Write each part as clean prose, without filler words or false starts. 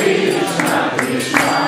Krishna Krishna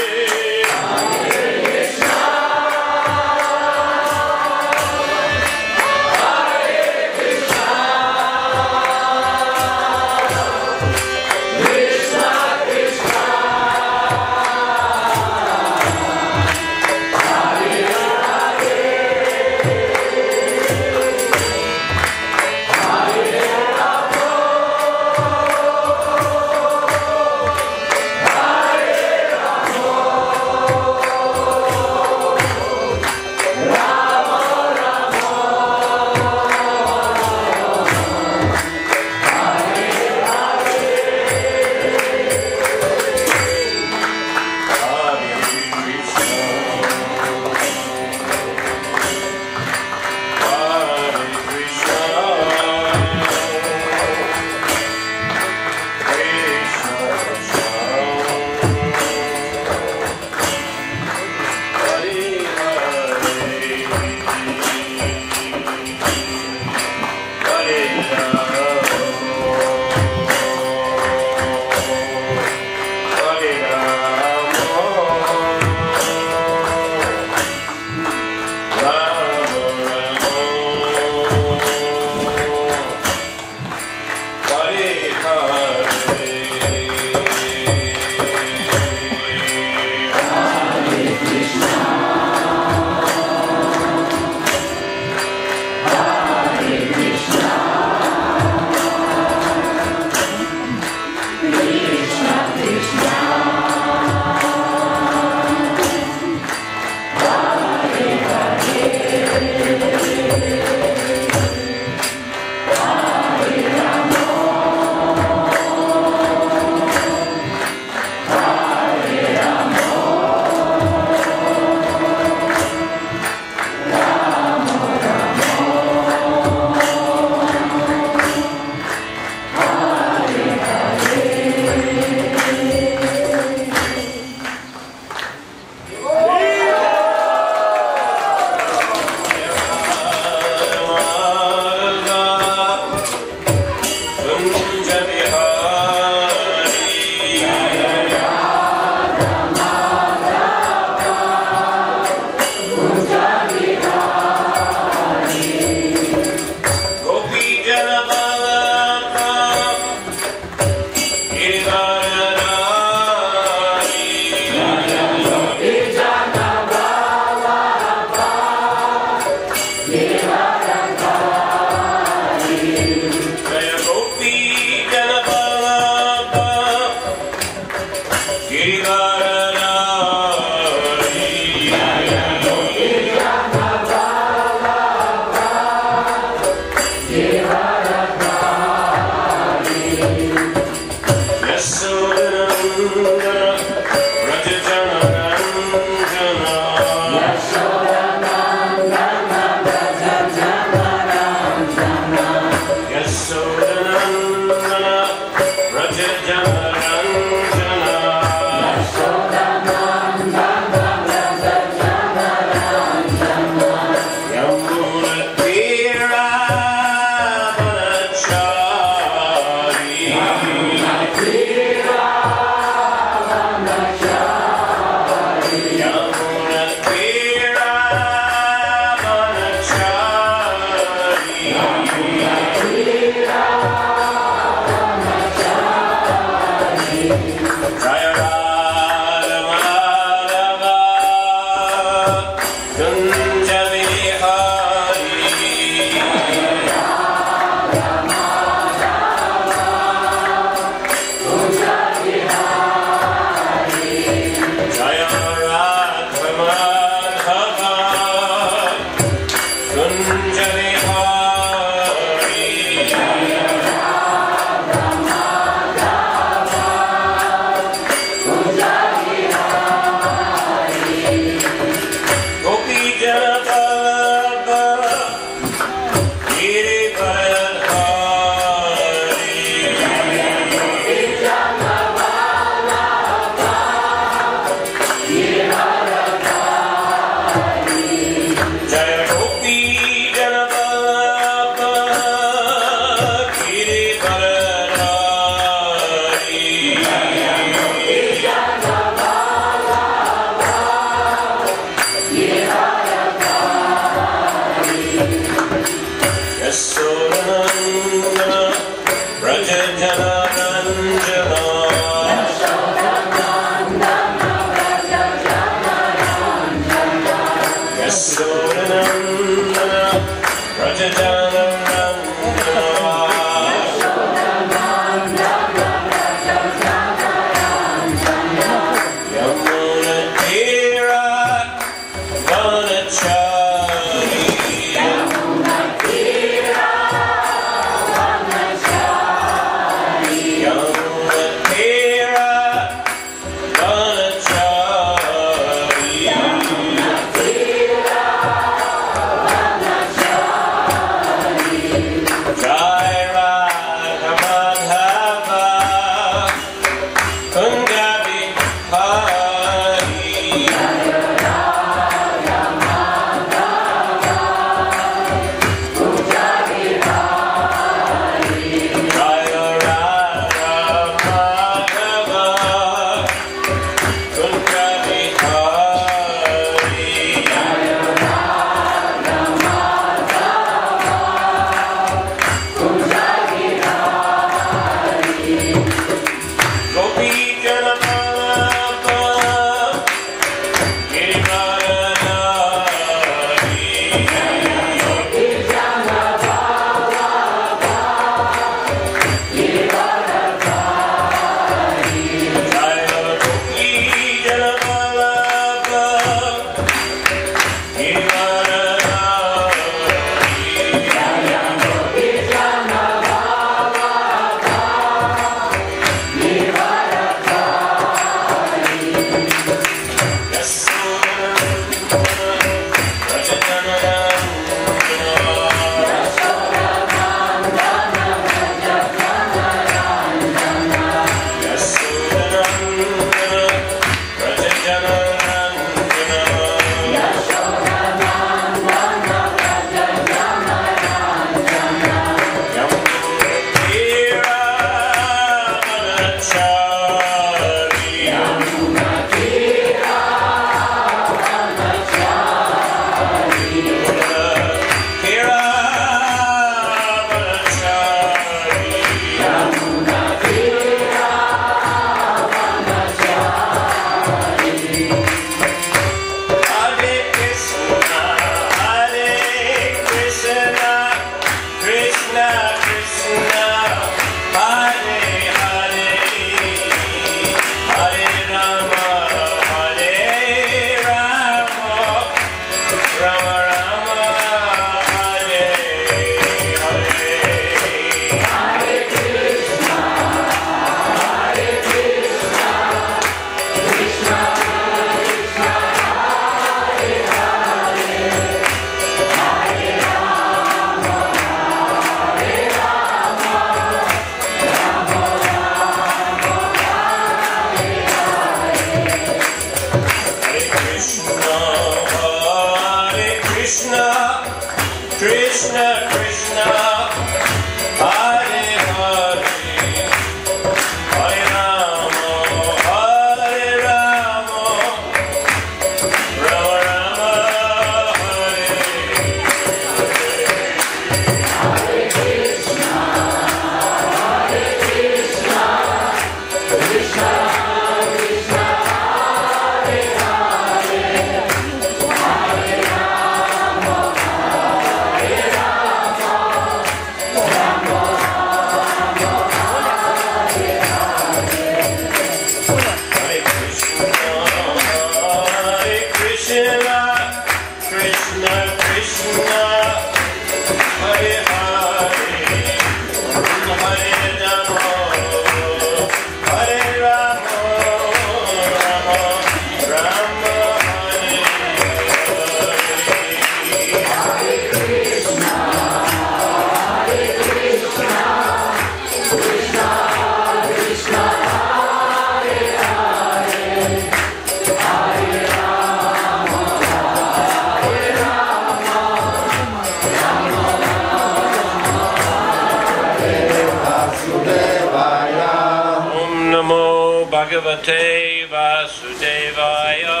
Bhagavate Vasudevaya.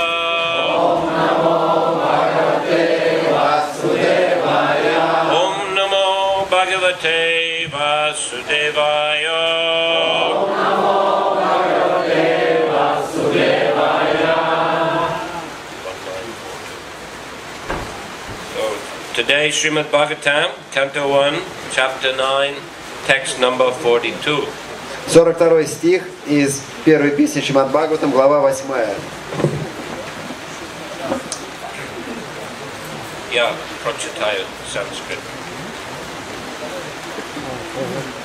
Om Namo Bhagavate Vasudevaya. Om Namo Bhagavate Vasudevaya. Om Namo Bhagavate Vasudevaya. So today Srimad Bhagavatam, Canto 1, Chapter 9, text number 42. 42 стих из первой песни Шримад Бхагаватам, глава 8. Yeah, Prachitaya, Sanskrit.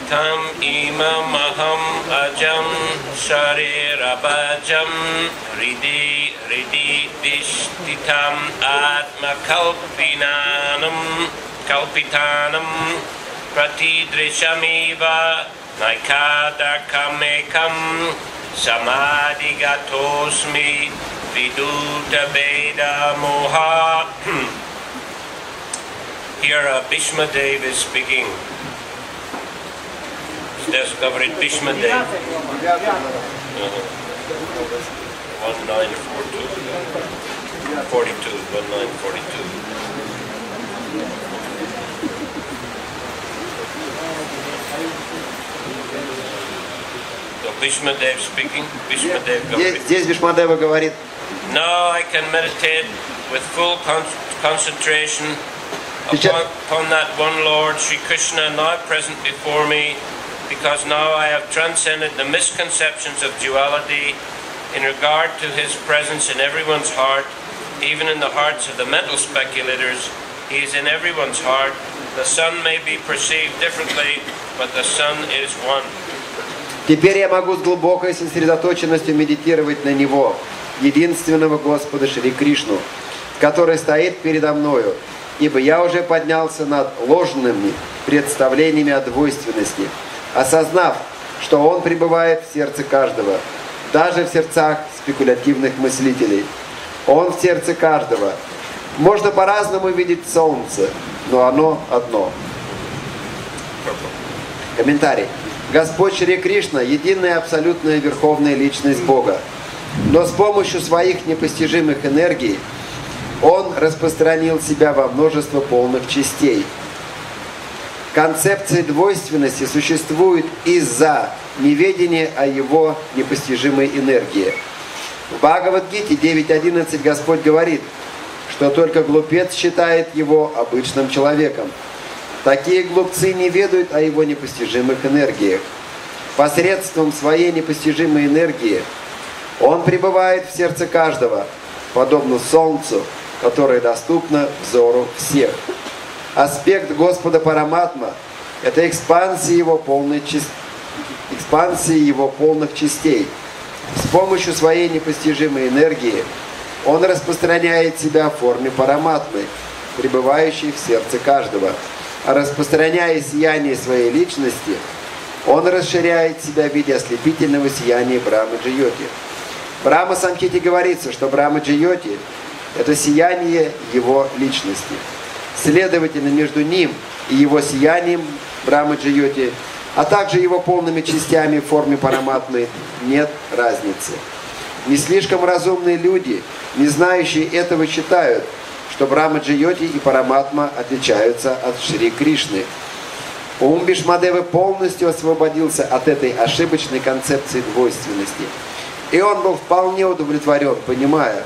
Tam imam aham ajam sharirabhajam ridi vishtitam atma kalpitanam pratidrishamiva naikadakamekam samadhigatosmi viduta veda moha. Here Bhishma Dev is speaking. There's covered Bhishma Dev. 1942. 1942. So Bhishma Dev speaking. Bhishma Dev covered. Здесь Бхишмадева говорит: Now I can meditate with full concentration upon that one Lord, Sri Krishna, now present before me, because now I have transcended the misconceptions of duality in regard to His presence in everyone's heart, even in the hearts of the mental speculators. He is in everyone's heart. The sun may be perceived differently, but the sun is one. Теперь я могу с глубокой сосредоточенностью медитировать на Него, единственного Господа Шри Кришну, который стоит передо мною, ибо я уже поднялся над ложными представлениями о двойственности, осознав, что Он пребывает в сердце каждого, даже в сердцах спекулятивных мыслителей. Он в сердце каждого. Можно по-разному видеть солнце, но оно одно. Комментарий. Господь Шри Кришна – единая абсолютная верховная личность Бога. Но с помощью своих непостижимых энергий Он распространил себя во множество полных частей. Концепция двойственности существует из-за неведения о Его непостижимой энергии. В Бхагавад-гите 9.11 Господь говорит, что только глупец считает Его обычным человеком. Такие глупцы не ведают о Его непостижимых энергиях. Посредством своей непостижимой энергии Он пребывает в сердце каждого, подобно солнцу, которое доступно взору всех. Аспект Господа Параматма – это экспансия Его полных частей. С помощью своей непостижимой энергии Он распространяет себя в форме Параматмы, пребывающей в сердце каждого. А распространяя сияние своей личности, Он расширяет себя в виде ослепительного сияния Брахма-Джайоти. В Брахма-самхите говорится, что Брахма-Джайоти – это сияние Его личности. Следовательно, между Ним и его сиянием Брахма-Джьоти, а также его полными частями в форме параматмы, нет разницы. Не слишком разумные люди, не знающие этого, считают, что Брахма-Джьоти и параматма отличаются от Шри Кришны. Ум Бишмадевы полностью освободился от этой ошибочной концепции двойственности. И он был вполне удовлетворен, понимая,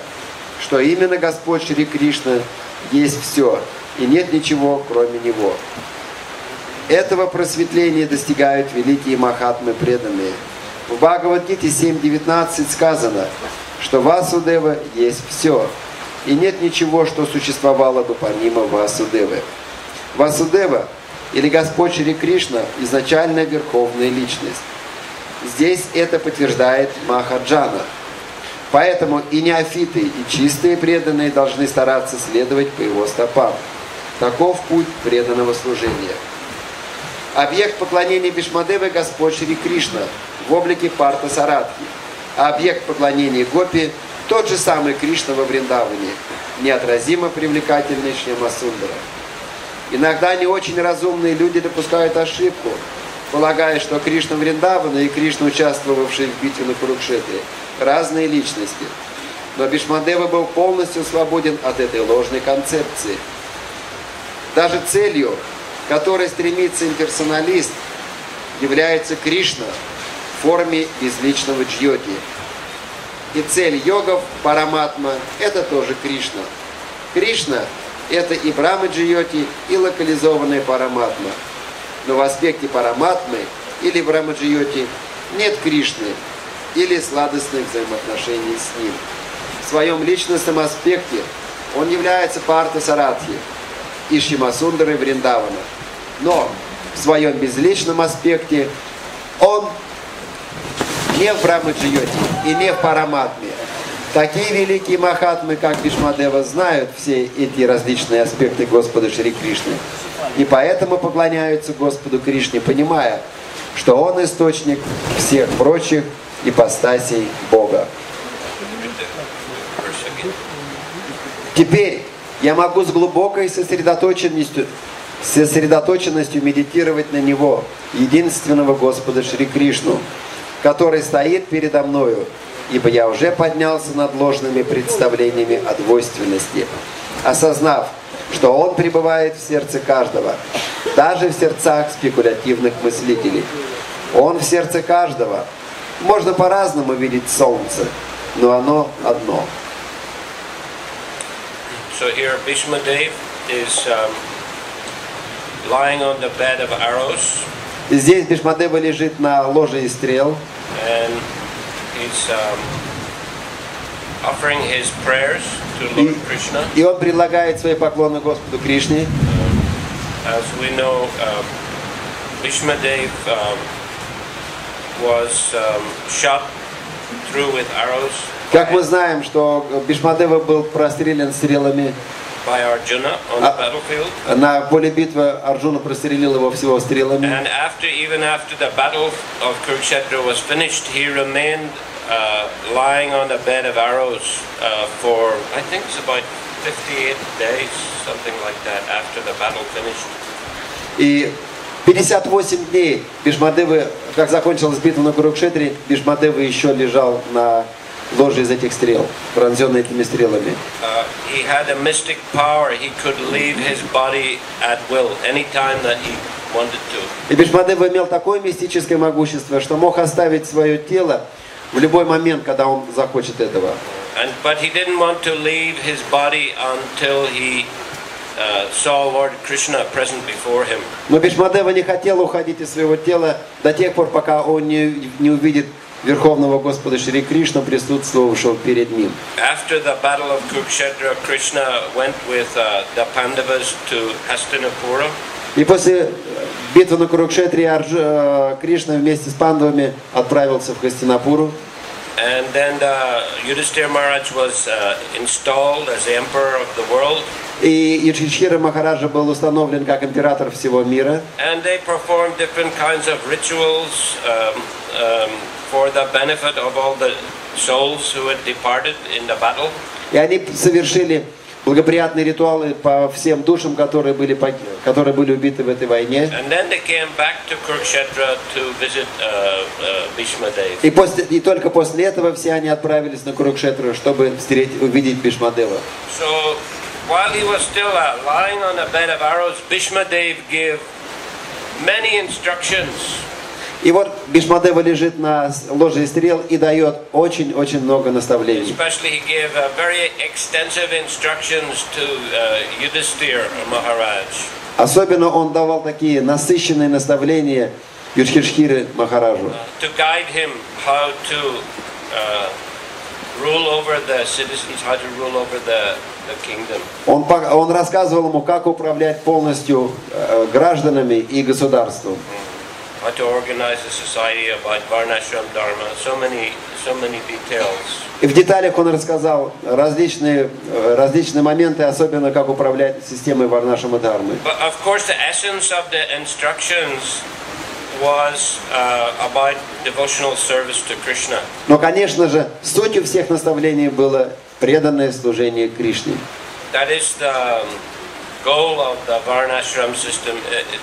что именно Господь Шри Кришна есть все, и нет ничего, кроме Него. Этого просветления достигают великие махатмы преданные. В Бхагавад-гите 7.19 сказано, что Васудева есть все, и нет ничего, что существовало бы помимо Васудевы. Васудева, или Господь Шри Кришна, изначально верховная личность. Здесь это подтверждает Махаджана. Поэтому и неофиты, и чистые преданные должны стараться следовать по его стопам. Таков путь преданного служения. Объект поклонения Бишмадевы – Господь Шри Кришна в облике Парта Сарадхи. А объект поклонения Гопи – тот же самый Кришна во Вриндаване, неотразимо привлекательный Шьямасундара. Иногда не очень разумные люди допускают ошибку, полагая, что Кришна Вриндавана и Кришна, участвовавший в битве на Курукшетре, разные личности. Но Бишмадева был полностью свободен от этой ложной концепции. Даже целью, к которой стремится имперсоналист, является Кришна в форме безличного джьоти. И цель йогов, параматма, это тоже Кришна. Кришна – это и Брахма-джьоти, и локализованная параматма. Но в аспекте параматмы или Брахма-джьоти нет Кришны или сладостных взаимоотношений с ним. В своем личностном аспекте он является Парта Сарадхи и Шьямасундарой Вриндавана. Но в своем безличном аспекте он не в Брахма-джьоти и не в параматме. Такие великие махатмы, как Бишмадева, знают все эти различные аспекты Господа Шри Кришны. И поэтому поклоняются Господу Кришне, понимая, что Он источник всех прочих ипостасей Бога. Теперь я могу с глубокой сосредоточенностью медитировать на Него, единственного Господа Шри Кришну, который стоит передо мною, ибо я уже поднялся над ложными представлениями о двойственности, осознав, что Он пребывает в сердце каждого, даже в сердцах спекулятивных мыслителей. Он в сердце каждого. Можно по-разному видеть солнце, но оно одно. So here Bhishmadev is lying on the bed of arrows. И здесь Бишмадева лежит на ложе из стрел. And he's offering his prayers to Lord Krishna. И он предлагает свои поклоны Господу Кришне. As we know, Bhishmadev was shot through with arrows. Как мы знаем, что Бишмадева был прострелен стрелами by Arjuna on the battlefield. На поле битвы Арджуна прострелил его всего стрелами. And even after the battle of Kurukshetra was finished, he remained lying on the bed of arrows for, I think it's about 58 days, something like that, after the battle finished. И 58 дней Бишмадевы, как закончилась битва на Курукшетре, Бишмадева еще лежал на ложе из этих стрел, пронзенный этими стрелами. He had a mystic power. He could leave his body at will, anytime that he wanted to. И Бишмадева имел такое мистическое могущество, что мог оставить свое тело в любой момент, когда он захочет этого. But he didn't want to leave his body until he saw Lord Krishna present before him. Но Бишмадева не хотел уходить из своего тела до тех пор, пока он не увидит Верховного Господа Шри Кришна, присутствовавшего перед ним. After the battle of Kurukshetra, Krishna went with the Pandavas to Hastinapura. И после битвы на Курукшетре Кришна вместе с пандавами отправился в Хастинапуру. And then Yudhishthira Maharaj was installed as the emperor of the world. И Юдхишthira Махараджа был установлен как император всего мира. And they performed different kinds of rituals for the benefit of all the souls who had departed in the battle. И они совершили благоприятные ритуалы по всем душам, которые были убиты в этой войне. And then they came back to Kurukshetra to visit Bhishma Dev. И только после этого все они отправились на Курукшетру, чтобы увидеть Бхишмадева. So while he was still lying on a bed of arrows, Bhishma Dev gave many instructions. И вот Бхишмадева лежит на ложе стрел и дает очень-очень много наставлений. Especially he gave very extensive instructions to Yudhisthira Maharaj. Особенно он давал такие насыщенные наставления Юдхишхире Махараджу. To guide him how to rule over the citizens, how to rule over the kingdom. Он рассказывал ему, как управлять полностью гражданами и государством. How to organize a society about Varnashram Dharma, so many details. И в деталях он рассказал различные моменты, особенно как управлять системой Варнашрама Дхармы. But of course, the essence of the instructions was about devotional service to Krishna. Но, конечно же, сутью всех наставлений было преданное служение Кришне. That is the goal of the Varnashram system,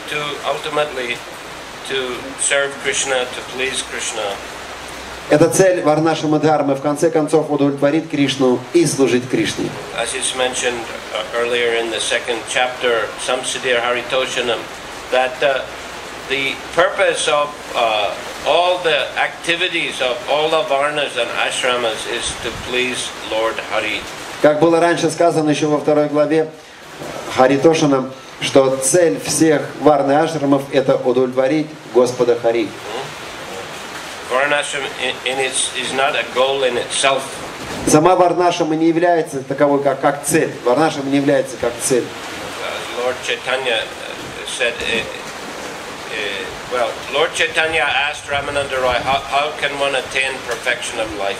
to ultimately to serve Krishna, to please Krishna. Это цель Варнашрама Дхармы, в конце концов, удовлетворить Кришну и служить Кришне. As is mentioned earlier in the second chapter, Samsiddhir Haritoshanam, that the purpose of all the activities of all the Varnas and Ashramas is to please Lord Hari. Как было раньше сказано еще во второй главе Харитошанам, что цель всех варн и ашрамов – это удовлетворить Господа Хари. Varnashram is not a goal in itself. Сама Варнашрама не является таковой, как цель. Варнашрама не является как цель. Lord Chaitanya said, Lord Chaitanya asked Ramananda Roy, how can one attain perfection of life?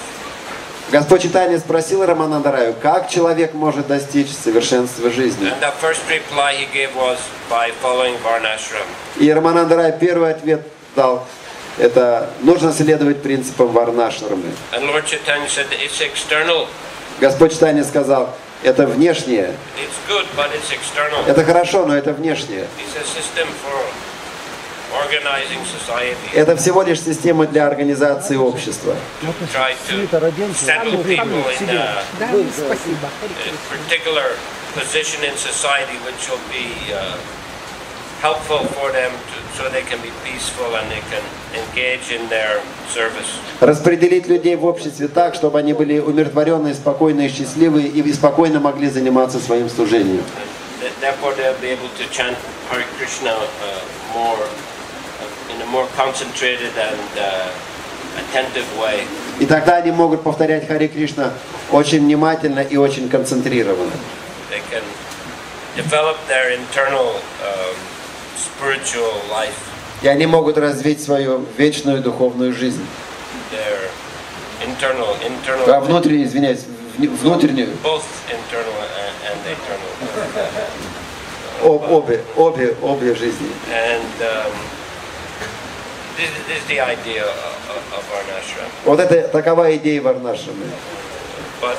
Господь Чайтанья спросил Рамананда Раю, как человек может достичь совершенства жизни. And the first reply he gave was by following Varnashram. И Рамананда Рай первый ответ дал, это нужно следовать принципам Варнашрамы. And Lord Chaitanya said it's external. Господь Чайтанья сказал, это внешнее. It's good, but it's external. Это хорошо, но это внешнее. It's a system for organizing society. Это всего лишь система для организации общества. Try to settle people in a particular position in society which will be helpful for them so they can be peaceful and they can engage in their service. Распределить людей в обществе так, чтобы они были умиротворенные, спокойные, счастливые и спокойно могли заниматься своим служением. Therefore, they'll be able to chant Hare Krishna more in a more concentrated and attentive way. И тогда они могут повторять Харе Кришна очень внимательно и очень концентрированно. They can develop their internal spiritual life. И они могут развить свою вечную духовную жизнь. Their internal. Внутреннюю, извиняюсь, внутреннюю. Both internal and external. Обе жизни. And this is the idea of Varnashram. Вот это такова идея Варнашрамы. But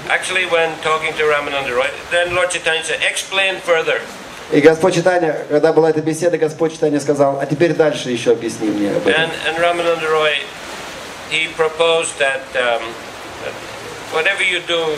actually, when talking to Ramananda Roy, then Lord Chaitanya said, "Explain further." И Господь Чайтанья, когда была эта беседа, Господь Чайтанья сказал, а теперь дальше еще объясни мне об этом. And Ramananda Roy, he proposed that whatever you do,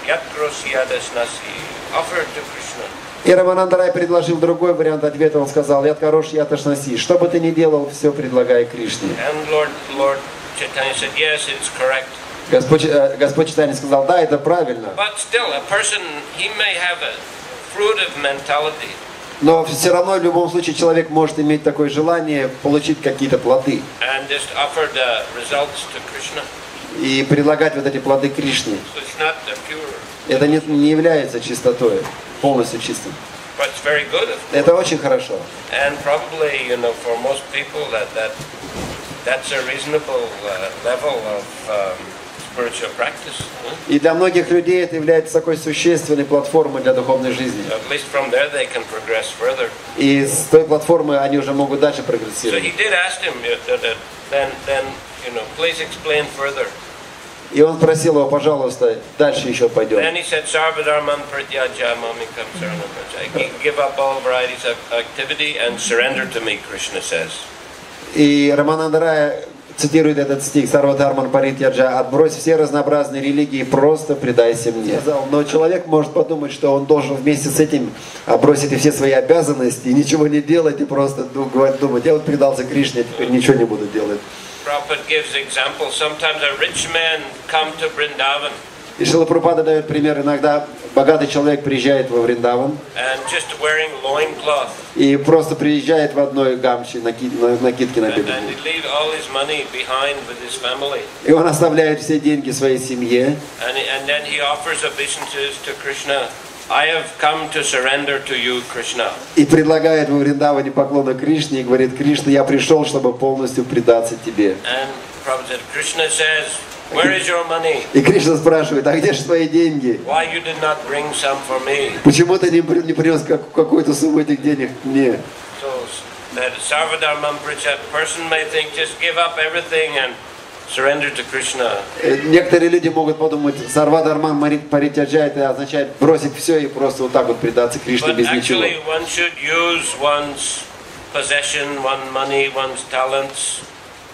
yatrosi yadasnasi, offer to Krishna. И Рамананда Рай предложил другой вариант ответа. Он сказал, я хорош, я ташнаси. Что бы ты ни делал, все предлагай Кришне. And Lord Chaitanya said, yes, it's correct. Господь Чайтанья сказал, да, это правильно. But still, a person, he may have a fruitive mentality. Но все равно, в любом случае, человек может иметь такое желание получить какие-то плоды. And just offer the results to Krishna. И предлагать вот эти плоды Кришне. So it's not pure. Это не является чистотой, полностью чистым. But it's very good. Это очень хорошо. And probably, for most people, that's a reasonable level of spiritual practice. И для многих людей это является такой существенной платформой для духовной жизни. At least from there they can progress further. И с той платформы они уже могут дальше So прогрессировать. he did ask him, then please explain further. И он просил его, пожалуйста, дальше еще пойдем. Then he said, Sarvadharman pratyaja mamikam saranam vrajaya. Give up all varieties of activity and surrender to me, Krishna says. И Рамананда Рая цитирует этот стих: Сарвадхарман паритьяджа, отбрось все разнообразные религии, просто предайся мне. Но человек может подумать, что он должен вместе с этим бросить и все свои обязанности, и ничего не делать, и просто думать, я вот предался Кришне, теперь ничего не буду делать. Prabhupada gives example. Sometimes a rich man come to Vrindavan. И Шрила Прабхупада дает пример: иногда богатый человек приезжает во Вриндаван and just wearing loincloth. И просто приезжает в одной гамче, накидке на бедре. And he leave all his money behind with his family. И он оставляет все деньги своей семье. And then he offers obeisances to Krishna. I have come to surrender to you, Krishna. И предлагает во Вриндаване поклоны Кришне и говорит: Кришна, я пришел, чтобы полностью предаться тебе. And Prabhupada, Krishna says, where is your money? И Кришна спрашивает: а где же твои деньги? Why you did not bring some for me? Почему ты не принес какую-то сумму этих денег мне? So that Sarvadharman person may think, just give up everything and surrender to Krishna. Некоторые люди могут подумать, Сарвадхарман паритьяджа, это означает бросить все и просто вот так вот предаться Кришне без ничего. But actually one should use one's possession, one's money, one's talents,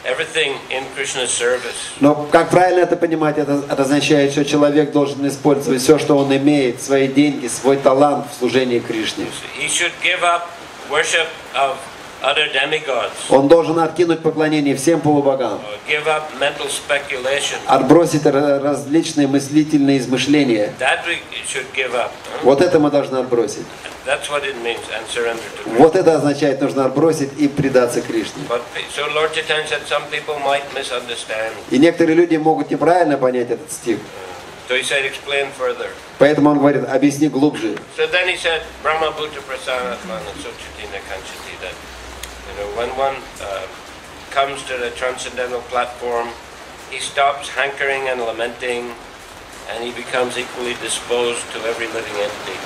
everything in Krishna's service. Но как правильно это понимать? Это означает, что человек должен использовать все, что он имеет, свои деньги, свой талант в служении Кришне. He should give up worship of other demigods. Он должен откинуть поклонение всем полубогам. Give up mental speculation. Отбросить различные мыслительные измышления. That we should give up. Вот это мы должны отбросить. That's what it means, and surrender to Krishna. Вот это означает, нужно отбросить и предаться Кришне. But so Lord Chaitanya said some people might misunderstand. И некоторые люди могут неправильно понять этот стих. So he said, explain further. Поэтому он говорит: объясни глубже. So then he said, Brahma Bhuta Prasanatmana Suchatina Kanchati, that when one comes to the transcendental platform, he stops hankering and lamenting, and he becomes equally disposed to every living entity.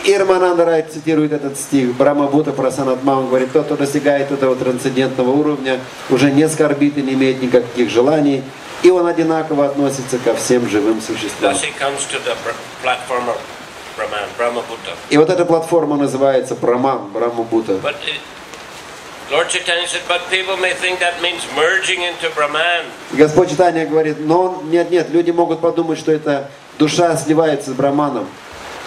И Рамананда Рай цитирует этот стих: Брахма Бхута Прасанатма, он говорит: тот, кто достигает этого трансцендентного уровня, уже не скорбит и не имеет никаких желаний, и он одинаково относится ко всем живым существам. Thus he comes to the platform of Brahman, Brahma Bhuta. И вот эта платформа называется Браман, Брахма Бхута. But Lord Chaitanya said, but people may think that means merging into Brahman. Господь Чайтанья говорит: но нет, люди могут подумать, что это душа сливается с Браманом.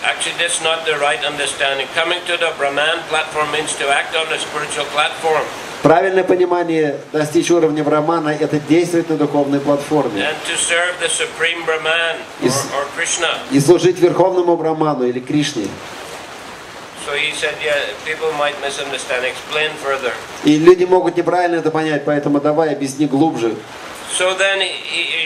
Actually, that's not the right understanding. Coming to the Brahman platform means to act on the spiritual platform. Правильное понимание достичь уровня Брамана — это действовать на духовной платформе. And to serve the supreme Brahman or Krishna. И служить верховному Браману или Кришне. So he said, yeah, people might misunderstand. Explain further. И люди могут неправильно это понять, поэтому давай объясни глубже. So then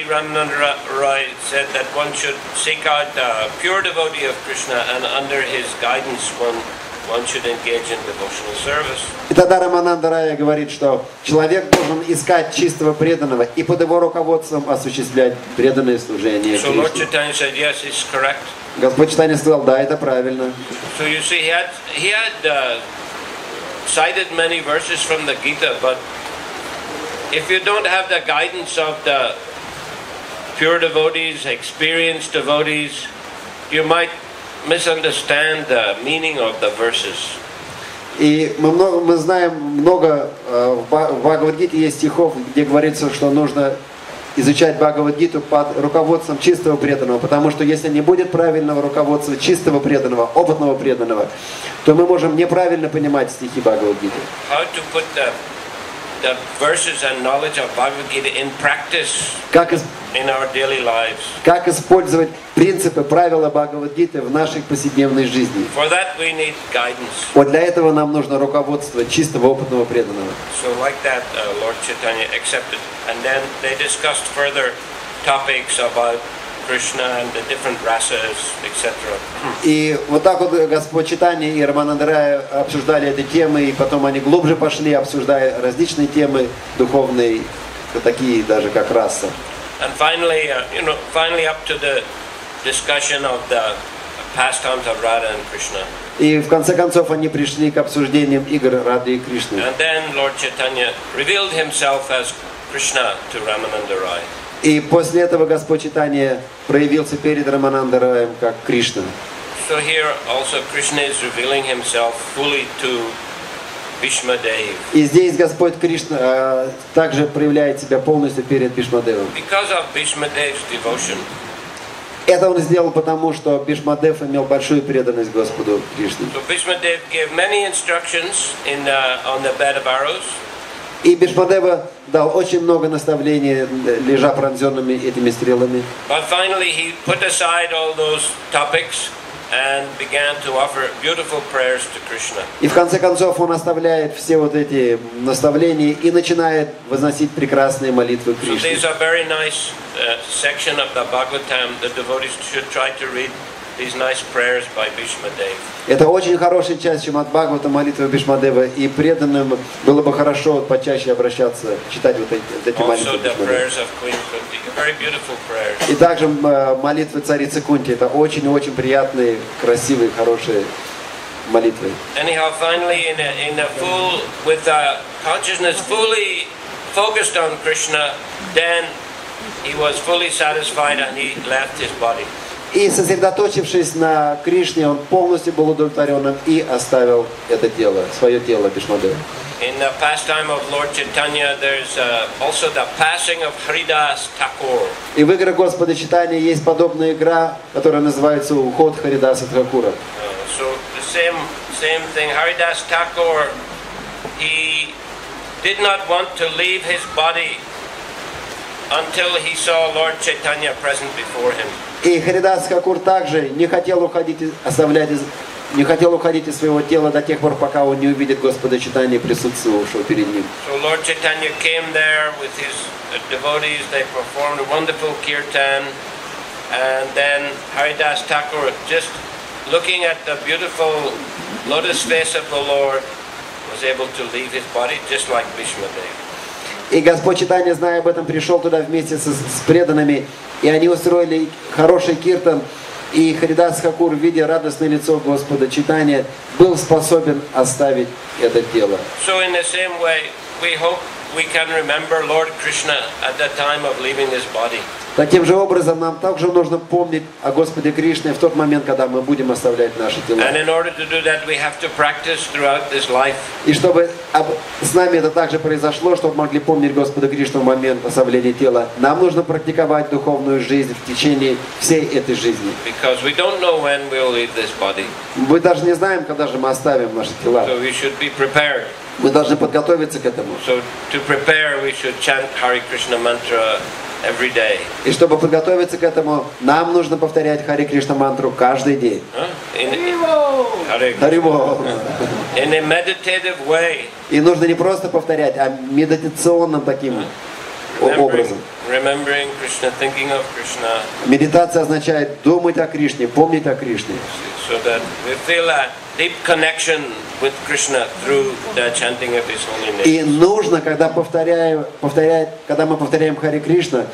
Ramananda Roy said that one should seek out the pure devotee of Krishna, and under his guidance one should engage in devotional service. И тогда Рамананда Рая говорит, что человек должен искать чистого преданного и под его руководством осуществлять преданное служение So Lord Кришне. Chaitanya said, yes, it's correct. Господь Чайтанья сказал: да, это правильно. So you see, he had cited many verses from the Gita, but if you don't have the guidance of the pure devotees, experienced devotees, you might misunderstand the meaning of the verses. И мы знаем много, в Бхагавад-гите есть стихов, где говорится, что нужно изучать Бхагавад-гиту под руководством чистого преданного, потому что если не будет правильного руководства чистого преданного, опытного преданного, то мы можем неправильно понимать стихи Бхагавад-гиты. How to put the verses and knowledge of Bhagavad Gita in practice in our daily lives. Как использовать принципы, правила Бхагавад-гиты в нашей повседневной жизни. For that we need guidance. Вот для этого нам нужно руководство чистого опытного преданного. So like that, Lord Chaitanya accepted, and then they discussed further topics about Krishna and the different rasas, etc. И вот так вот Господь Чайтанья и Рамананда Рая обсуждали эти темы, и потом они глубже пошли, обсуждая различные темы духовные, такие даже как раса. And finally, finally up to the discussion of the pastimes of Radha and Krishna. И в конце концов они пришли к обсуждениям игр Рады и Кришны. And then Lord Chaitanya revealed himself as Krishna to Ramananda Rai. И после этого Господь Чайтанья проявился перед Раманандараем как Кришна. So here also Krishna is revealing himself fully to Bhishma Dev. И здесь Господь Кришна также проявляет себя полностью перед Бхишмадевом. Because of Bhishma Dev's devotion. Это он сделал потому, что Бхишмадев имел большую преданность Господу Кришне. So Bhishma Dev gave many instructions on the bed of arrows. И Бхишмадева дал очень много наставлений, лежа пронзенными этими стрелами. But finally he put aside all those topics and began to offer beautiful prayers to Krishna. И в конце концов он оставляет все вот эти наставления и начинает возносить прекрасные молитвы So Кришне. these are very nice section of the Bhagavatam. The devotees should try to read these nice prayers by Bhishma Dev. Это очень хорошая часть Шримад Бхагавата, молитвы Бхишмадева, и преданным было бы хорошо почаще обращаться, читать вот эти молитвы Also the Бхишмадева. prayers of Queen Kunti, very beautiful prayers. И также молитвы царицы Кунти, это очень-очень приятные, красивые, хорошие молитвы. Anyhow, finally, in a full, with the consciousness fully focused on Krishna, then he was fully satisfied and he left his body. И сосредоточившись на Кришне, он полностью был удовлетворенным и оставил это тело, свое тело Бхишмадева. In the pastime of Lord Chaitanya, there's also the passing of Haridas Thakur. И в играх Господа Чайтаньи есть подобная игра, которая называется «Уход Харидаса Тхакура». So the same thing, Haridas Thakur, he did not want to leave his body until he saw Lord Chaitanya present before him. И Харидас Тхакур также не хотел уходить из своего тела до тех пор, пока он не увидит Господа Чайтаньи, присутствовавшего перед ним. So Lord Chaitanya came there with his devotees. They performed a wonderful kirtan, and then Haridas Thakur, just looking at the beautiful lotus face of the Lord, was able to leave his body just like Bhishma Dev. И Господь Чайтанья, зная об этом, пришел туда вместе с преданными, и они устроили хороший киртан, и Харидас Тхакур, видя радостное лицо Господа Чайтаньи, был способен оставить это тело. So in the same way, we hope we can remember Lord Krishna at the time of leaving his body. Таким же образом, нам также нужно помнить о Господе Кришне в тот момент, когда мы будем оставлять наши тела. And in order to do that, we have to practice throughout this life. И чтобы с нами это также произошло, чтобы могли помнить Господа Кришну в момент оставления тела, нам нужно практиковать духовную жизнь в течение всей этой жизни. Because we don't know when we'll leave this body. Мы даже не знаем, когда же мы оставим наши тела. So we should be prepared. Мы должны подготовиться к этому. So to prepare, we should chant Hare Krishna mantra every day. И чтобы подготовиться к этому, нам нужно повторять Харе Кришна мантру каждый день. Харибол. In a meditative way. И нужно не просто повторять, а медитационным таким образом. Remembering Krishna, thinking of Krishna. Медитация означает думать о Кришне, помнить о Кришне. So that we feel a deep connection with Krishna through the chanting of His holy name. И нужно, когда мы повторяем Харе Кришна,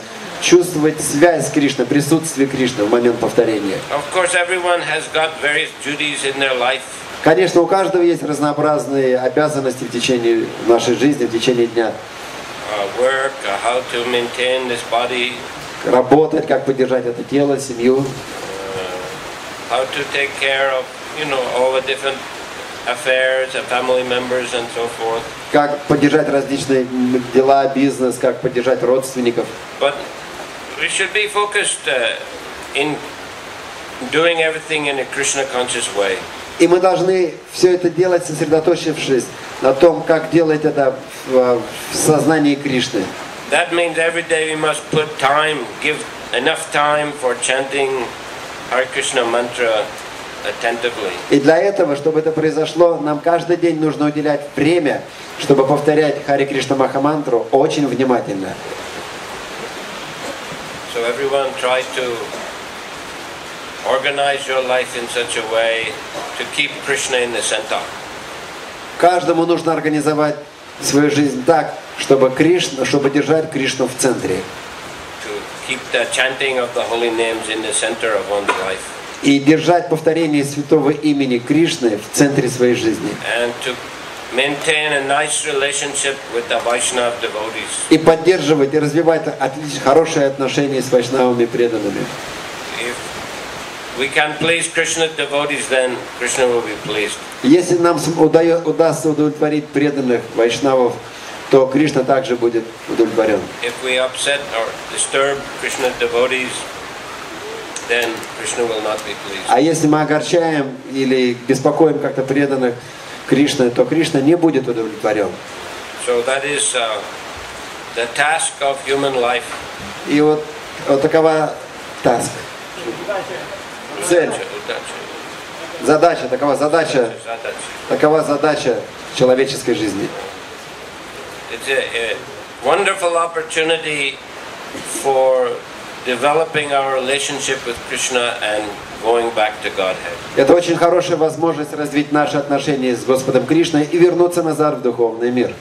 чувствовать связь с Кришной, присутствие Кришны в момент повторения. Of course, everyone has got various duties in their life. Конечно, у каждого есть разнообразные обязанности в течение нашей жизни, в течение дня. Work, how to maintain this body. Работать, как поддержать это тело, семью. How to take care of, all the different affairs and family members and so forth. Как поддержать различные дела, бизнес, как поддержать родственников. But we should be focused in doing everything in a Krishna conscious way. И мы должны все это делать, сосредоточившись на том, как делать это в сознании Кришны. That means every day we must put time, give enough time for chanting Hare Krishna mantra attentively. И для этого, чтобы это произошло, нам каждый день нужно уделять время, чтобы повторять Харе Кришна Махамантру очень внимательно. So everyone try to organize your life in such a way to keep Krishna in the center. Каждому нужно организовать свою жизнь так, чтобы держать Кришну в центре. To keep the chanting of the holy names in the center of one's life. И держать повторение святого имени Кришны в центре своей жизни. And to maintain a nice relationship with the Vaishnava devotees. И поддерживать и развивать хорошие отношения с вайшнавами преданными. If we can please Krishna's devotees, then Krishna will be pleased. Если нам удастся удовлетворить преданных вайшнавов, то Кришна также будет удовлетворен. If we upset or disturb Krishna's devotees, then Krishna will not be pleased. А если мы огорчаем или беспокоим как-то преданных Кришны, то Кришна не будет удовлетворен. So that is the task of human life. И вот такова task. Цель. Задача, такова задача человеческой жизни. It's a wonderful opportunity for developing our relationship with Krishna and going back to Godhead. Это очень хорошая возможность развить наши отношения с Господом Кришной и вернуться назад в духовный мир.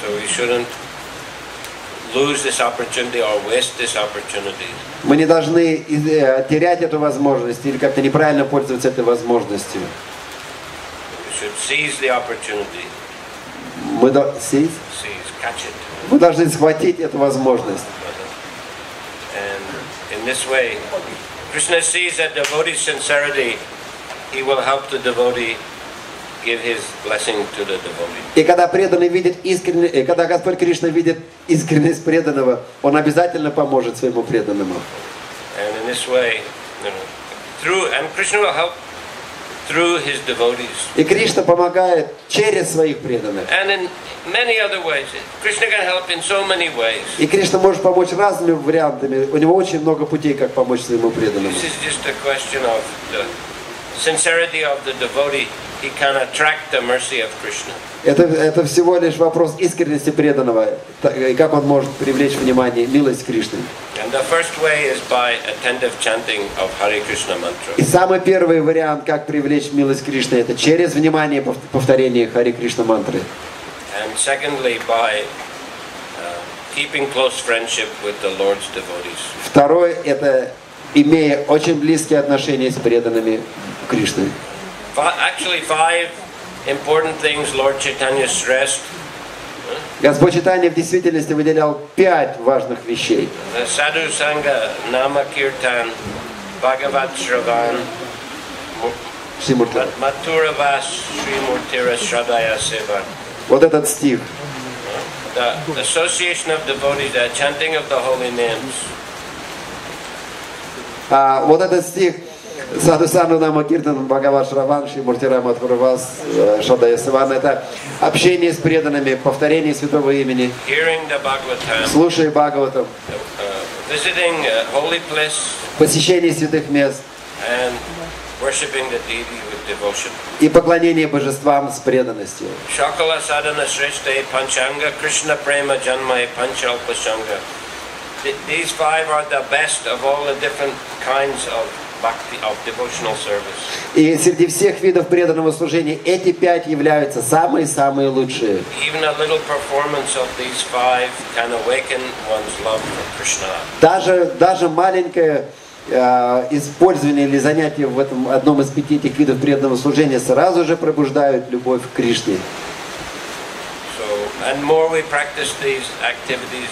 So we shouldn't lose this opportunity or waste this opportunity. Мы не должны терять эту возможность или как-то неправильно пользоваться этой возможностью. We should seize the opportunity. Catch it. Мы должны схватить эту возможность. And in this way, Krishna sees that devotee's sincerity. He will help the devotee give his blessing to the devotee. И когда преданный видит искренне, когда Господь Кришна видит искренность преданного, он обязательно поможет своему преданному. And in this way, and Krishna will help through his devotees. И Кришна помогает через своих преданных. And in many other ways, Krishna can help in so many ways. И Кришна может помочь разными вариантами. У него очень много путей, как помочь своему преданному. This is just a question of the sincerity of the devotee. He can attract the mercy of Krishna. Это всего лишь вопрос искренности преданного, и как он может привлечь внимание, милость Кришны. And the first way is by attentive chanting of Hare Krishna mantra. И самый первый вариант, как привлечь милость Кришны, это через внимание повторения Харе Кришна мантры. And secondly, by keeping close friendship with the Lord's devotees. Второе, это имея очень близкие отношения с преданными Кришны. Actually, 5 important things Lord Chaitanya stressed. Господь Чайтанья в действительности выделял 5 важных вещей. Sadhu Sangha, Nama Kirtan, Bhagavat Shravan, Mathuravas, Srimurtira Shradaya Seva. Вот этот стих. The association of devotees, the chanting of the holy names. Вот этот стих. Саду Сану Нама Киртан Бхагават Шраван Шримуртира Матхуравас Шрадая Севан. Это общение с преданными, повторение святого имени, слушая Бхагаватам, посещение святых мест и поклонение божествам с преданностью. These 5 are the best of all the different kinds of bhakti, of devotional service. И среди всех видов преданного служения эти 5 являются самые-самые лучшие. Even a little performance of these 5 can awaken one's love for Krishna. Даже маленькое использование или занятие в этом одном из 5 этих видов преданного служения сразу же пробуждают любовь к Кришне. So, and more we practice these activities,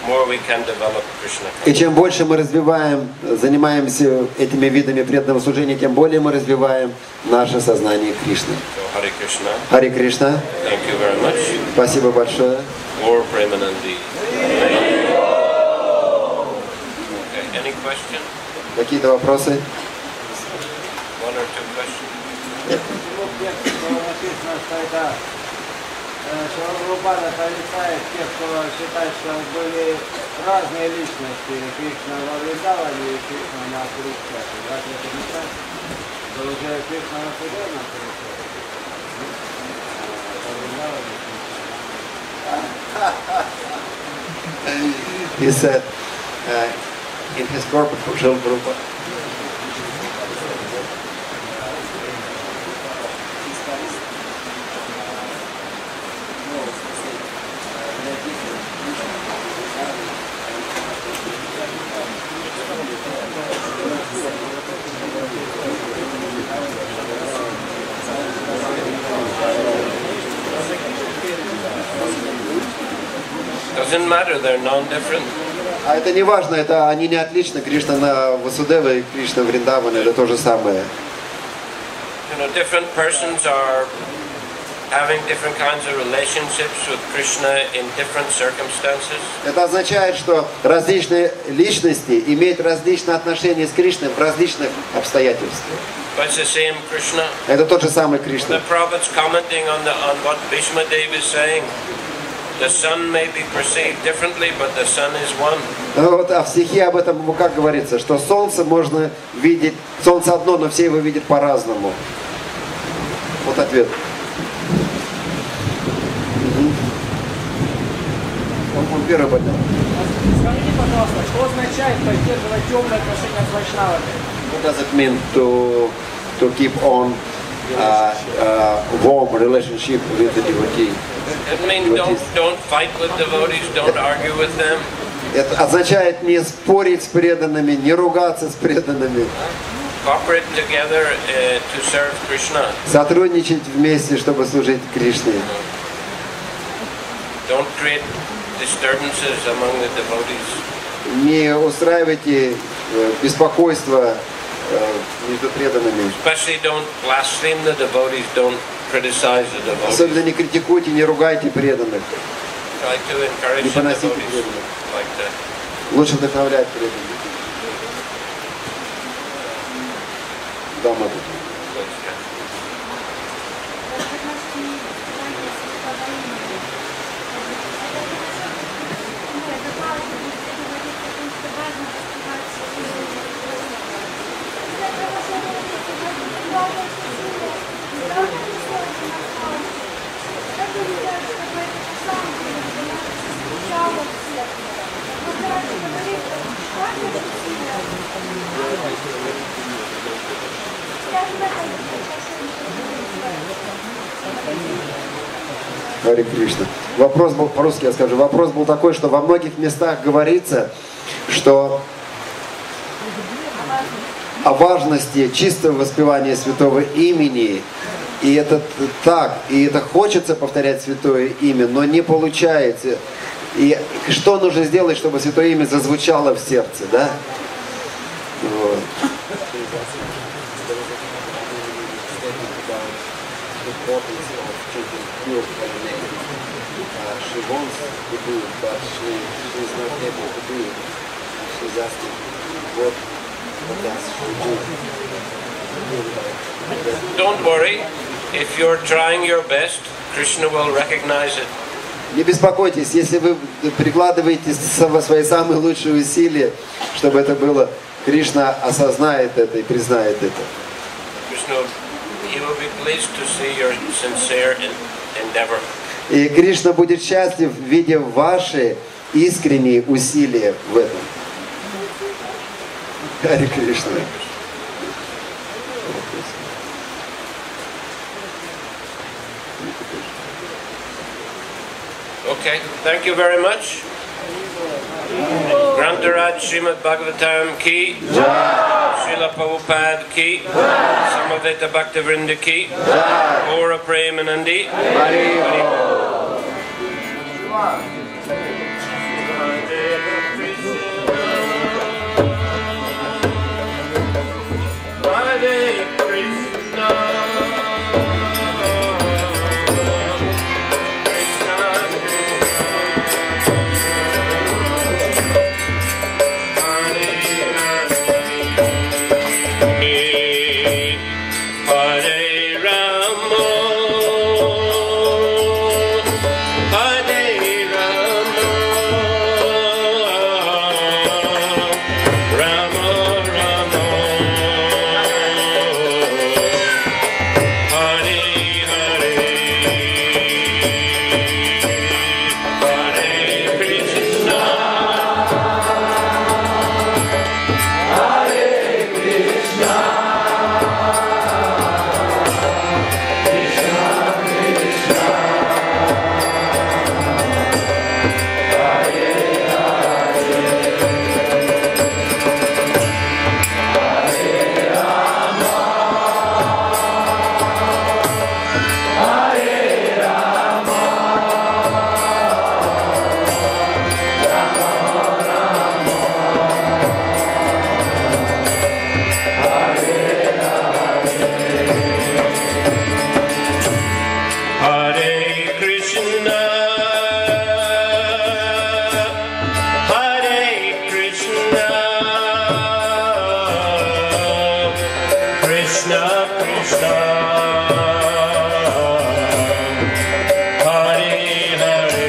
more we can develop Krishna. И чем больше мы занимаемся этими видами преданного служения, тем более мы развиваем наше сознание Кришны. So, Hare Krishna. Харе Кришна. Thank you very much. Спасибо большое. More Premanandi. Okay, any question? Какие-то вопросы? 1 or 2 questions? Прабхупада порицает тех, кто считает, что были разные личности, Кришна во Вриндаване и Кришна на Курукшетре. Разве это не так? Что уже Кришна на суде на Курукшетре? He said in his corporate for Srila Prabhupada. doesn't matter, they're non-different. А это не важно, это они не отличны. Кришна на Васудева и Кришна Вриндавана, это то же самое. You know, different persons are having different kinds of relationships with Krishna in different circumstances. Это означает, что различные личности имеют различные отношения с Кришной в различных обстоятельствах. But it's the same Krishna. Это тот же самый Кришна. The Prabhupada's commenting on what Bhishma Dev is saying. The sun may be perceived differently, but the sun is one. Вот, а в стихе об этом как говорится, что солнце можно видеть, солнце одно, но все его видят по-разному. Вот ответ. Он первый поднял. Скажите, пожалуйста, что означает поддерживать темные отношения с вайшнавами? What does it mean to keep on warm relationship with the devotee? It means don't fight with devotees, don't argue with them. Это означает не спорить с преданными, не ругаться с преданными. Cooperate together to serve Krishna. Сотрудничать вместе, чтобы служить Кришне. Don't create disturbances among the devotees. Не устраивайте беспокойство между преданными. Especially don't blaspheme the devotees, don't criticize the devotees. Особенно не критикуйте, не ругайте преданных. Try to encourage Не the поносите devotees преданных. like that. Лучше вдохновлять преданных. Да, могу. Харе Кришна. Вопрос был, по-русски я скажу, вопрос был такой, что во многих местах говорится, что о важности чистого воспевания святого имени, и это так, и это хочется повторять святое имя, но не получается. И что нужно сделать, чтобы святое имя зазвучало в сердце, да? Вот. She wants to do it, but she is not able to do it. She's asking, what does she do? Don't worry, if you're trying your best, Krishna will recognize it. Не беспокойтесь, если вы прикладываете свои самые лучшие усилия, чтобы это было, Кришна осознает это и признает это. Krishna, he will be pleased to see your sincere endeavor. И Кришна будет счастлив, видя ваши искренние усилия в этом. Харе Кришна. Okay, thank you very much. Grantaraj Srimad Bhagavatam ki, Srila Prabhupada ki, Samaveta Bhaktivinoda ki, Gaura Premanandi. Hare Krishna. Hare Krishna, Krishna, Hare Hare,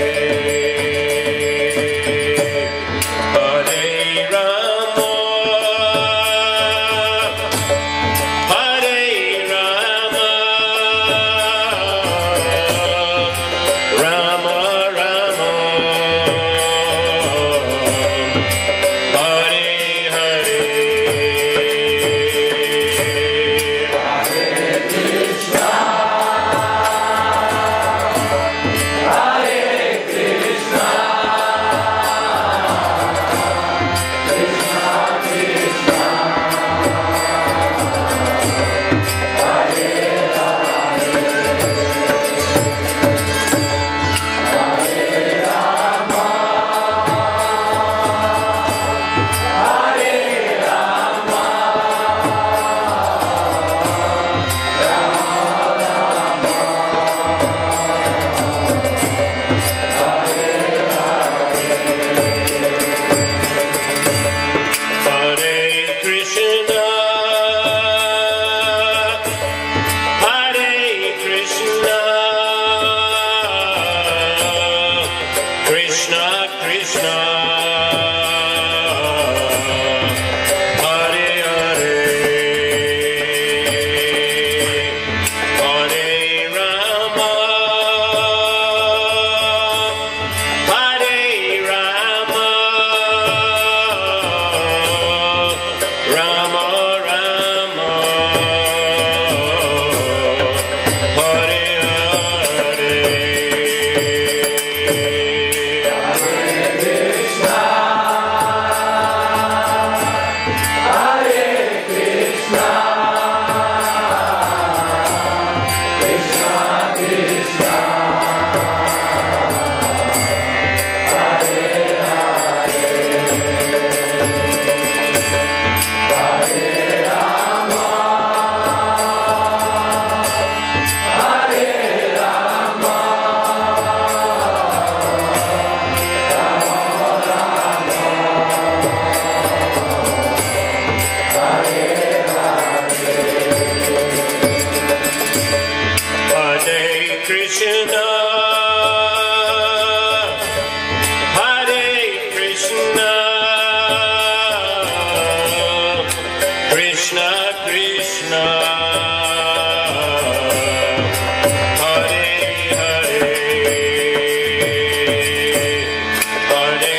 Hare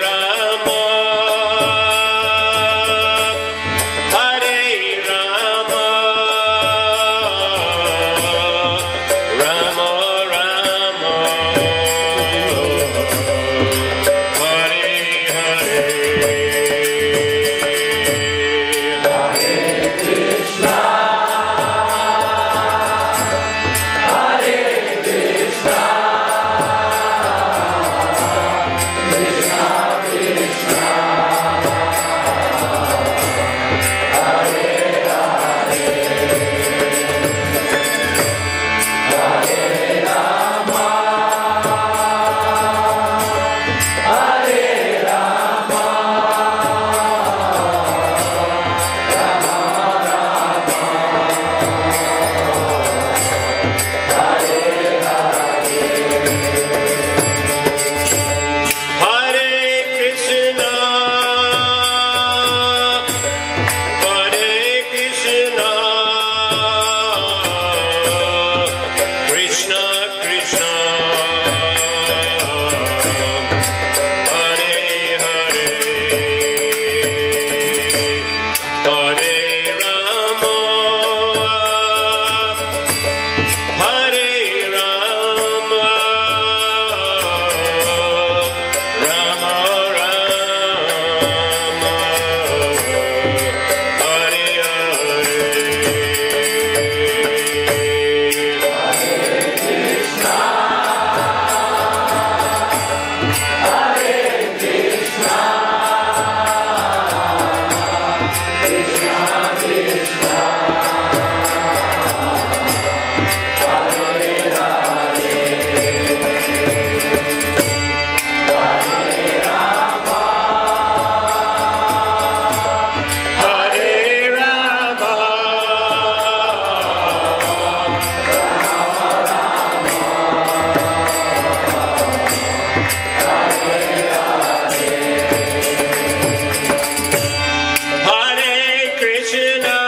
Rama, Hare Rama, Rama Rama, Hare Hare. Krishna,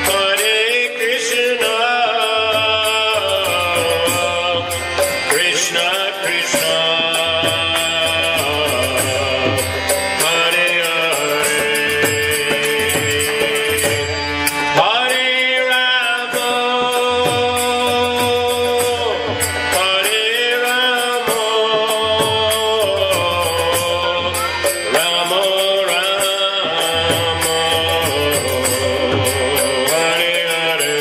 Hare Krishna, Krishna Krishna, Hare Hare, Hare Rama, Hare Rama, Rama Rama, Hare Hare.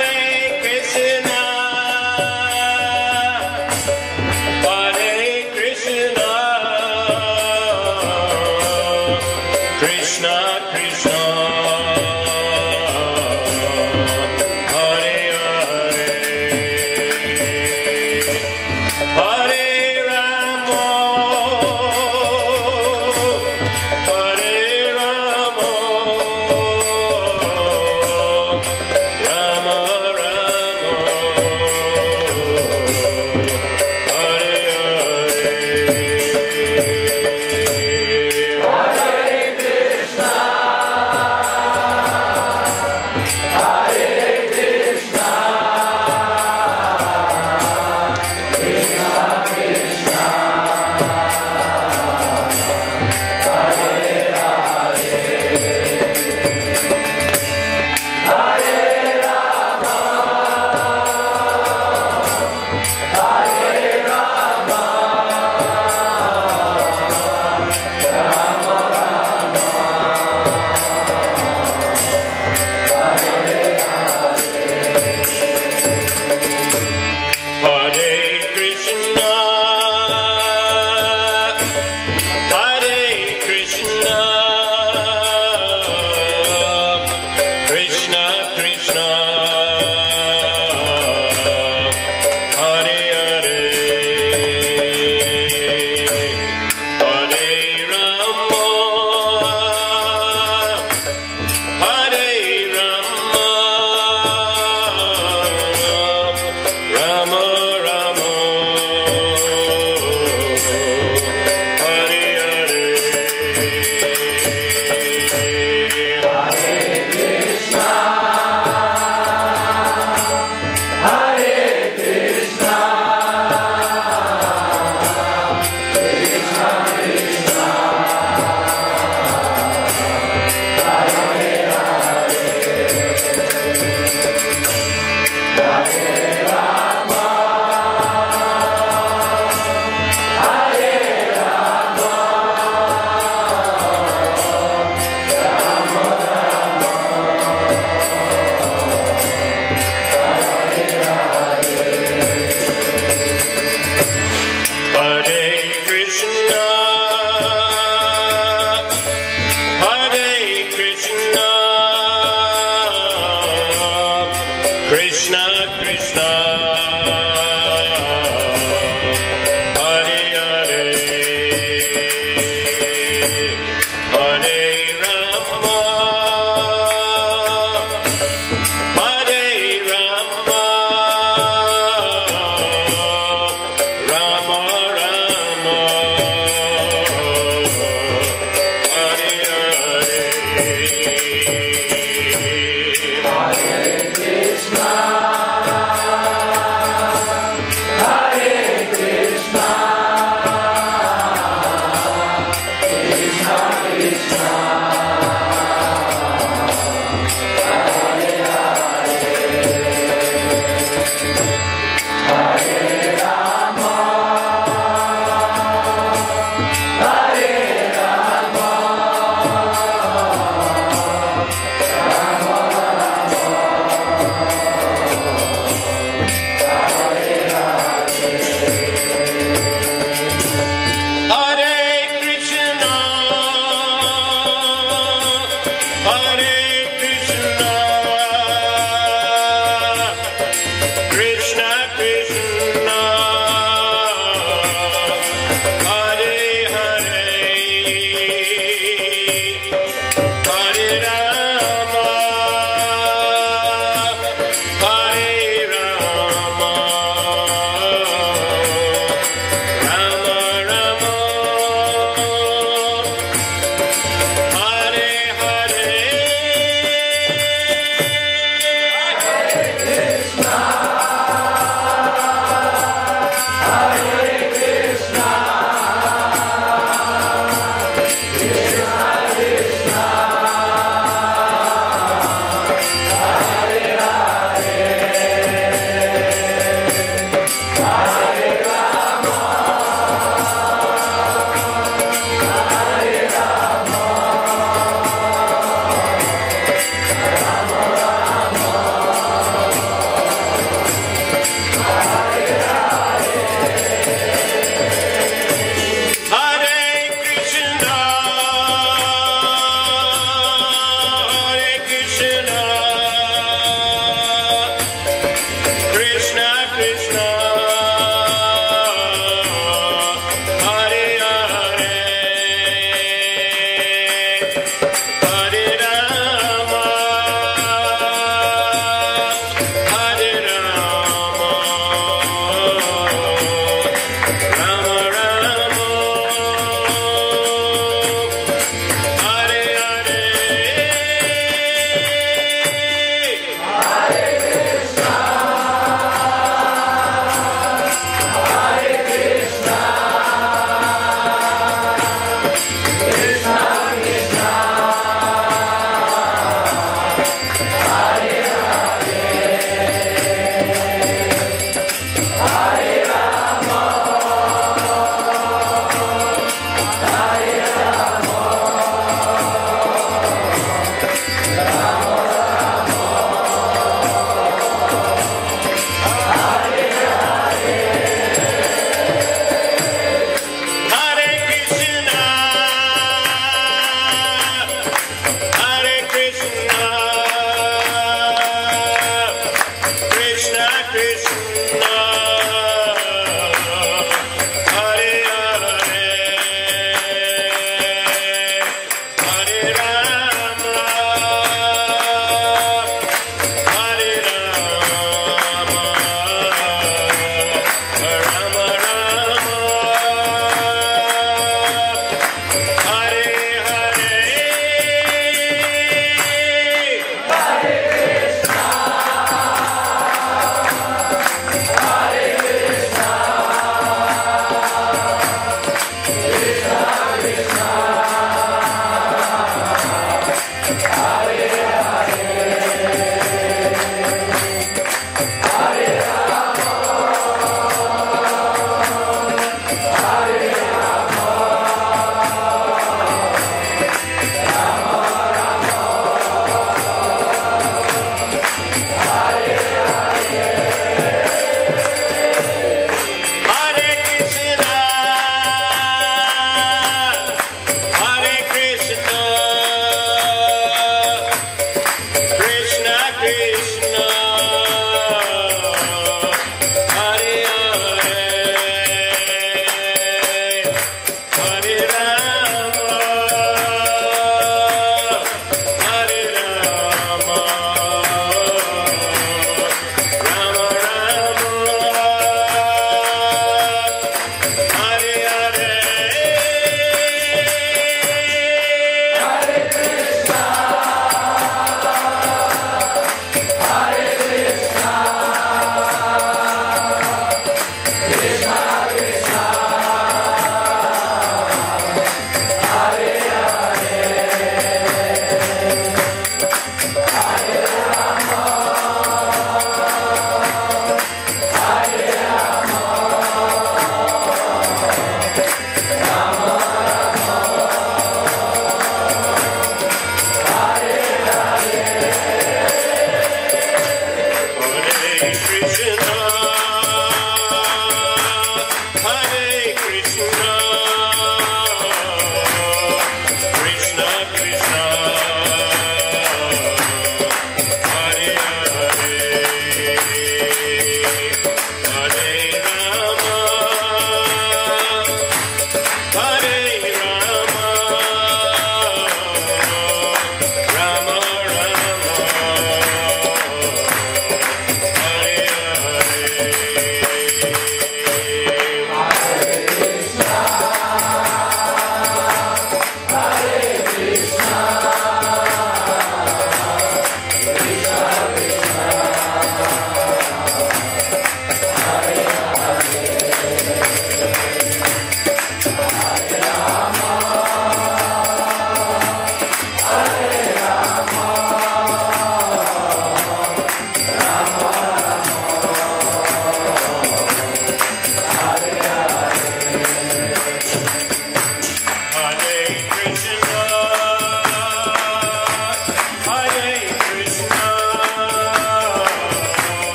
Hare Krishna, Hare Krishna, Krishna Krishna, Hare Hare, Hare Rama, Hare Rama, Rama Rama, Hare Hare Krishna, Hare Krishna, Krishna Krishna, Hare Hare, Hare Rama, Hare Rama, Rama Rama, Hare Hare. Hare Krishna, Hare Krishna, Krishna Krishna, Hare Hare, Hare Rama, Hare Rama, Rama Rama, Hare Hare.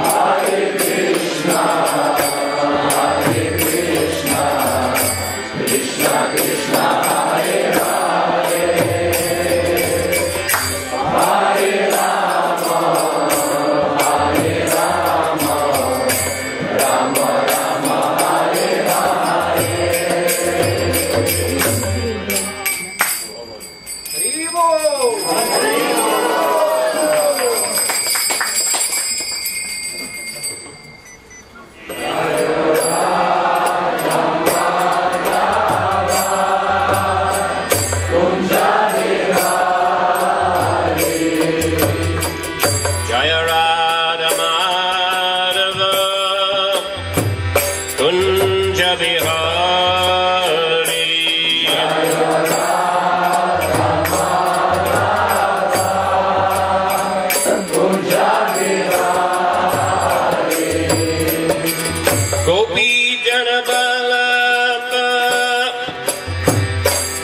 Hare Krishna. Bihari. Gopi Jana Vallabha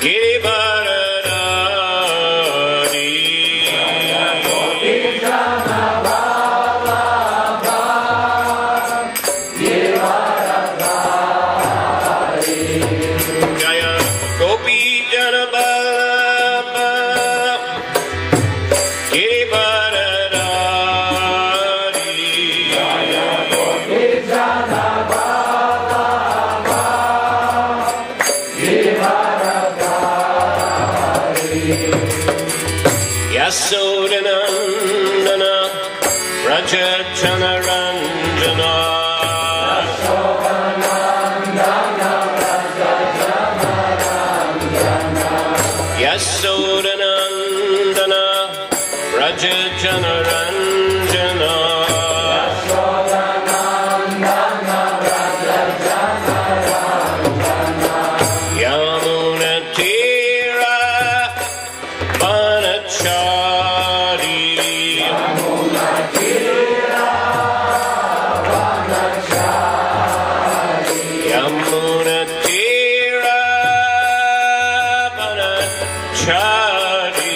Giridharadhari. Jaya Gopi Jana Vallabha Yasodanandana Rajachana Ranjana. Yasodanandana Rajachana Ranjana. Yamuna Tira Vanachari. Yamuna Tira Vanachari.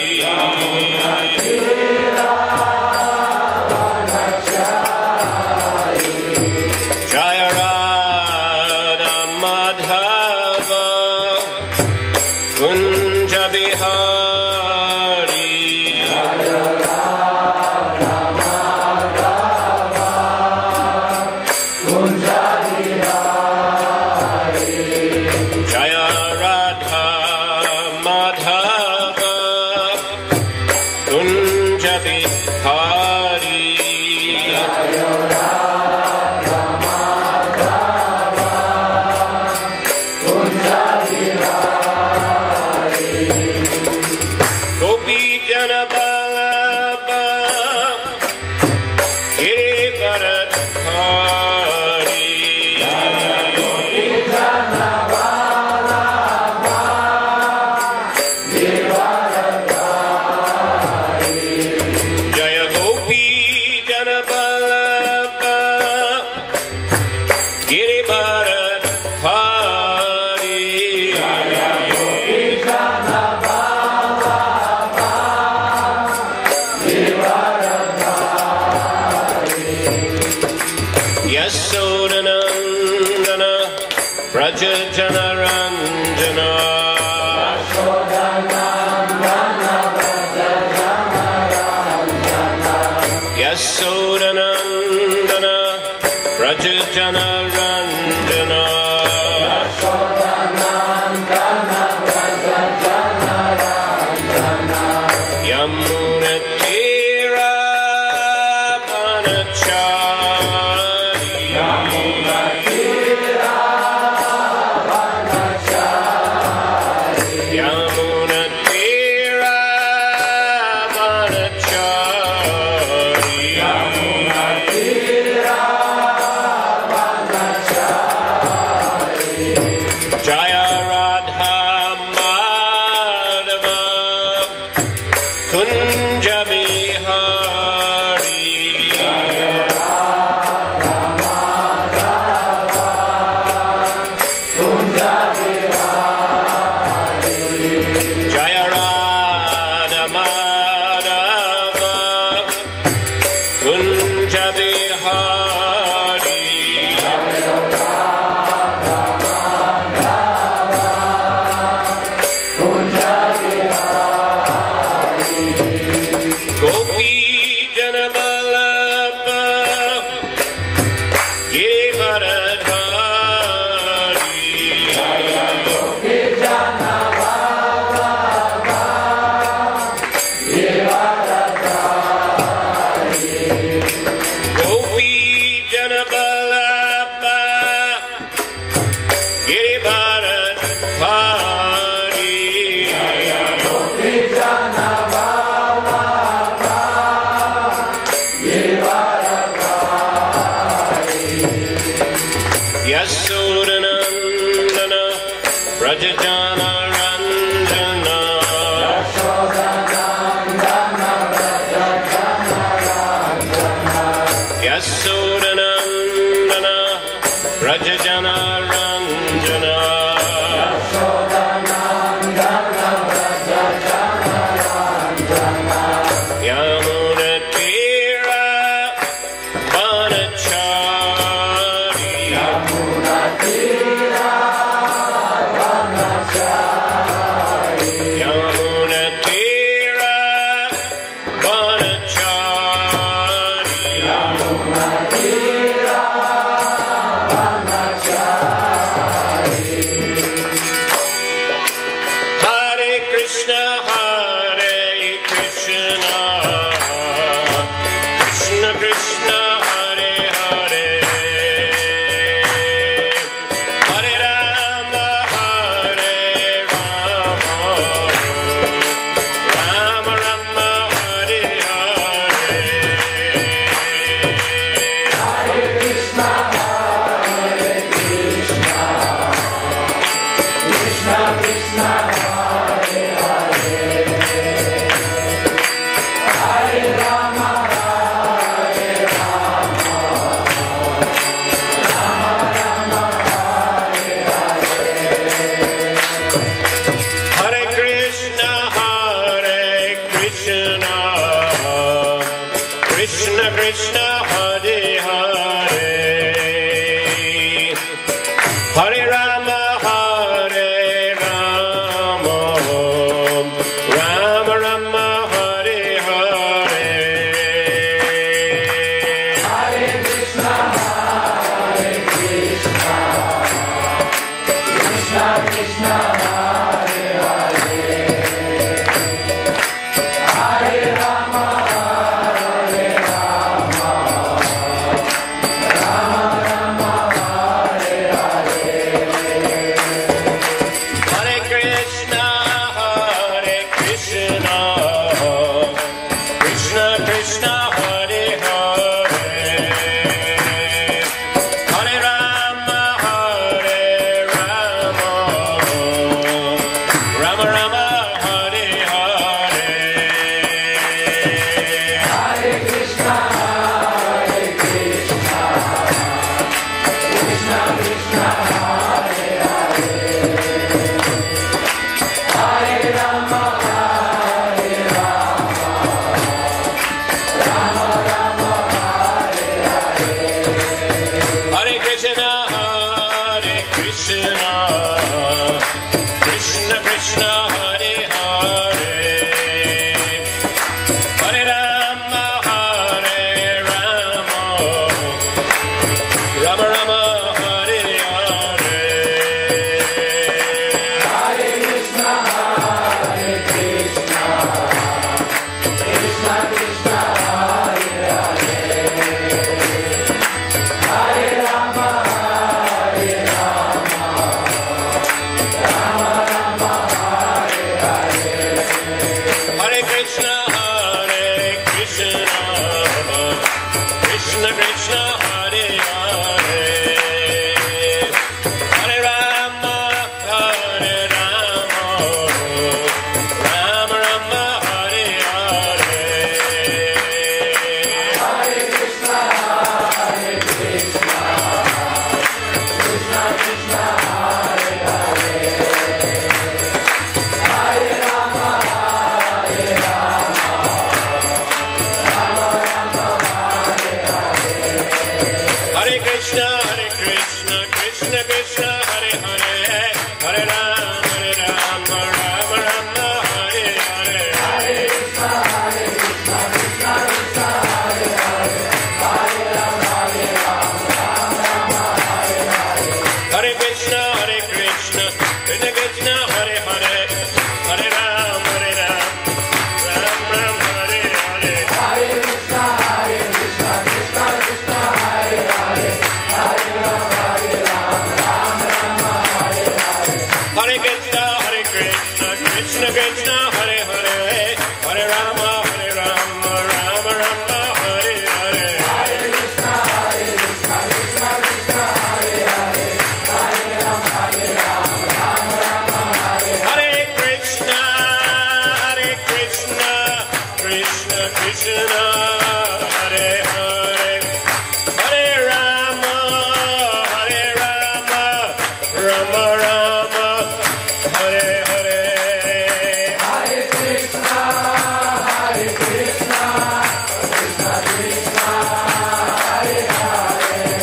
Jaya Radha Madhava Kunja Bihari. Jaya Radha Madhava Kunja Bihari. Gopi Jana Vallabha Giridharadhari. Jaya Gopi Jana Vallabha Giridharadhari. Yasodanandana Rajachana Ranjana. Yasodanandana Rajachana Ranjana. Yamuna Tira Vanachari. Yamuna Tira Vanachari. Jaya Radha Madhava Kunja Bihari. Jaya Radha Madhava Kunja Bihari. Gopi Jana Vallabha Yasudanandana Rajajana Ranjana Yasudanandana Rajajana Ranjana Yamunatira Vanachari Yamunatira Rama Rama, Hare Hare. Hare Krishna, Hare Krishna, Krishna Krishna, Hare Hare,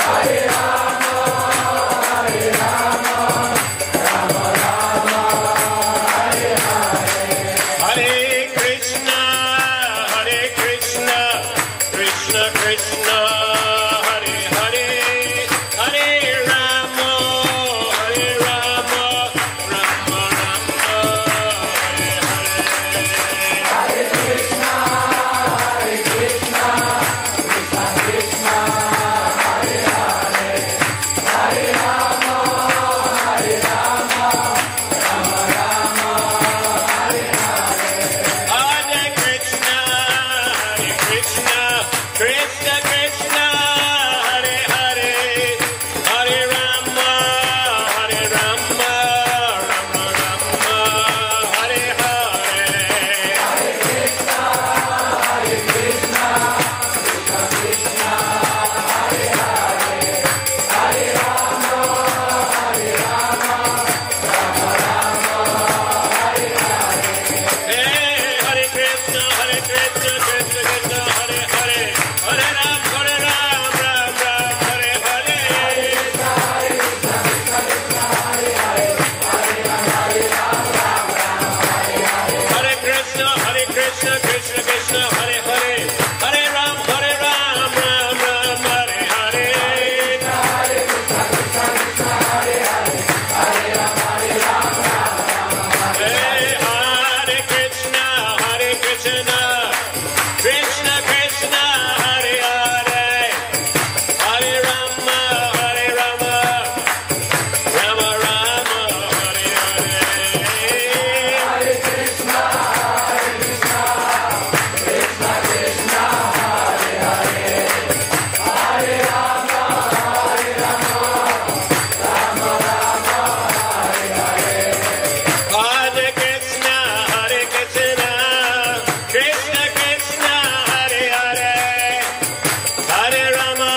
Hare Rama, Hare Rama, Rama Rama, Hare Hare. Hare Krishna, Krishna Krishna, Hare Hare, Hare Rama, Rama Rama, Hare Hare. Hare Krishna, Krishna Krishna, Hare Hare, Hare Rama, Rama Rama, Hare Hare. Hare Krishna, Krishna Krishna, Hare Hare, Hare Rama, Rama Rama, Hare Hare. Hare Krishna, Krishna Krishna, Hare Hare, Hare Rama, Rama Rama, Hare Hare. Hare Krishna, Krishna Krishna, Hare Hare, Hare Ram, Ram Ram, Hare Hare. Hare Krishna, Krishna Krishna, Hare Hare, Hare Ram, Ram Ram, Hare Hare. Hare Krishna, Krishna Krishna, Hare Hare, Hare Rama, Rama Rama, Hare Hare. Hare Krishna, Krishna Krishna, Hare Hare, Hare Rama,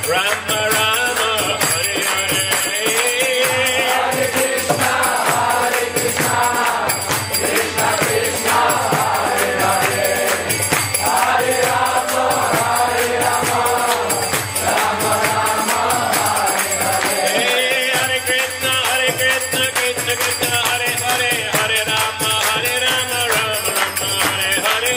Rama Rama, Hare Hare. Hare Krishna, Krishna Krishna, Hare Hare, Hare Rama, Rama Rama, Hare Hare. Hare Krishna, Krishna Krishna, Hare Hare, Hare Rama, Rama Rama, Hare Hare. Hare Krishna, Krishna Krishna, Hare Hare, Hare Rama, Rama Rama, Hare Hare.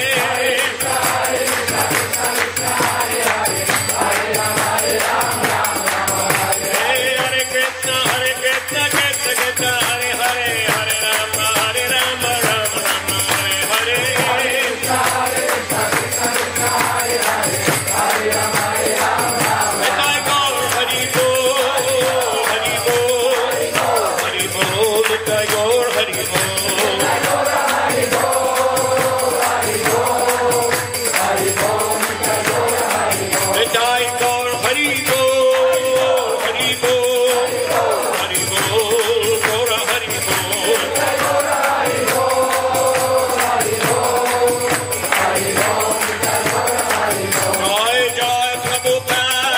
Hare Krishna, Krishna Krishna, Hare Hare, Hare Rama, Rama Rama, Hare Hare. And I go, Hari Bol, Hari Bol, Hari Bol, and I go, Hari Bol. And I go, Hari Bol, Hari Bol, Hari Bol, Gora Hari Bol. Jai Jai Prabhupada,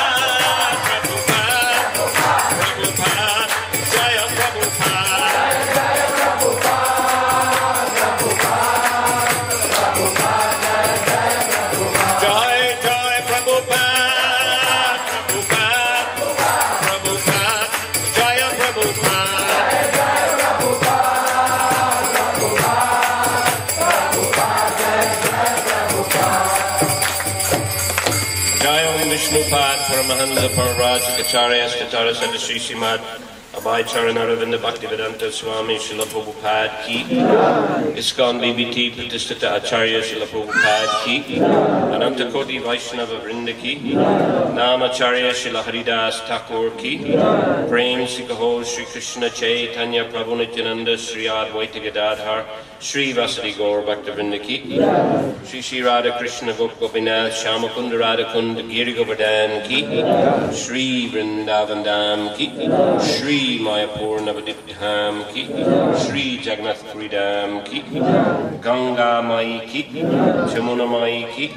Prabhupada, Jaya Prabhupada. Jai Jai Prabhupada, Prabhupada, Jaya Prabhupada. Jai Om Vishnupad Paramahansa Parvarajikacharya Statara Sadashri Srimad Abhay Charanaravinda Bhaktivedanta Swami Srila Prabhupada Ki, ISKCON BBT Pratistata Acharya Srila Prabhupada Ki, Ananta Koti Vaishnava Vrinda Ki, Namacharya Srila Haridas Thakur Ki, Prem Sikahol Sri Krishna Chaitanya Prabhu Nityananda Sri Advaita Gadadhar Sri Vasadi Gaur Bhaktivinoda Ki, Sri Sri Radha Krishna Gopinath Shamakunda Radhakunda Giri Govardhan Ki, Sri Vrindavan Dham Ki, Sri Shri Mayapur Navadipdham ki, Shri Jagannath Puridham ki, Ganga Mai ki, Chamuna Mai ki,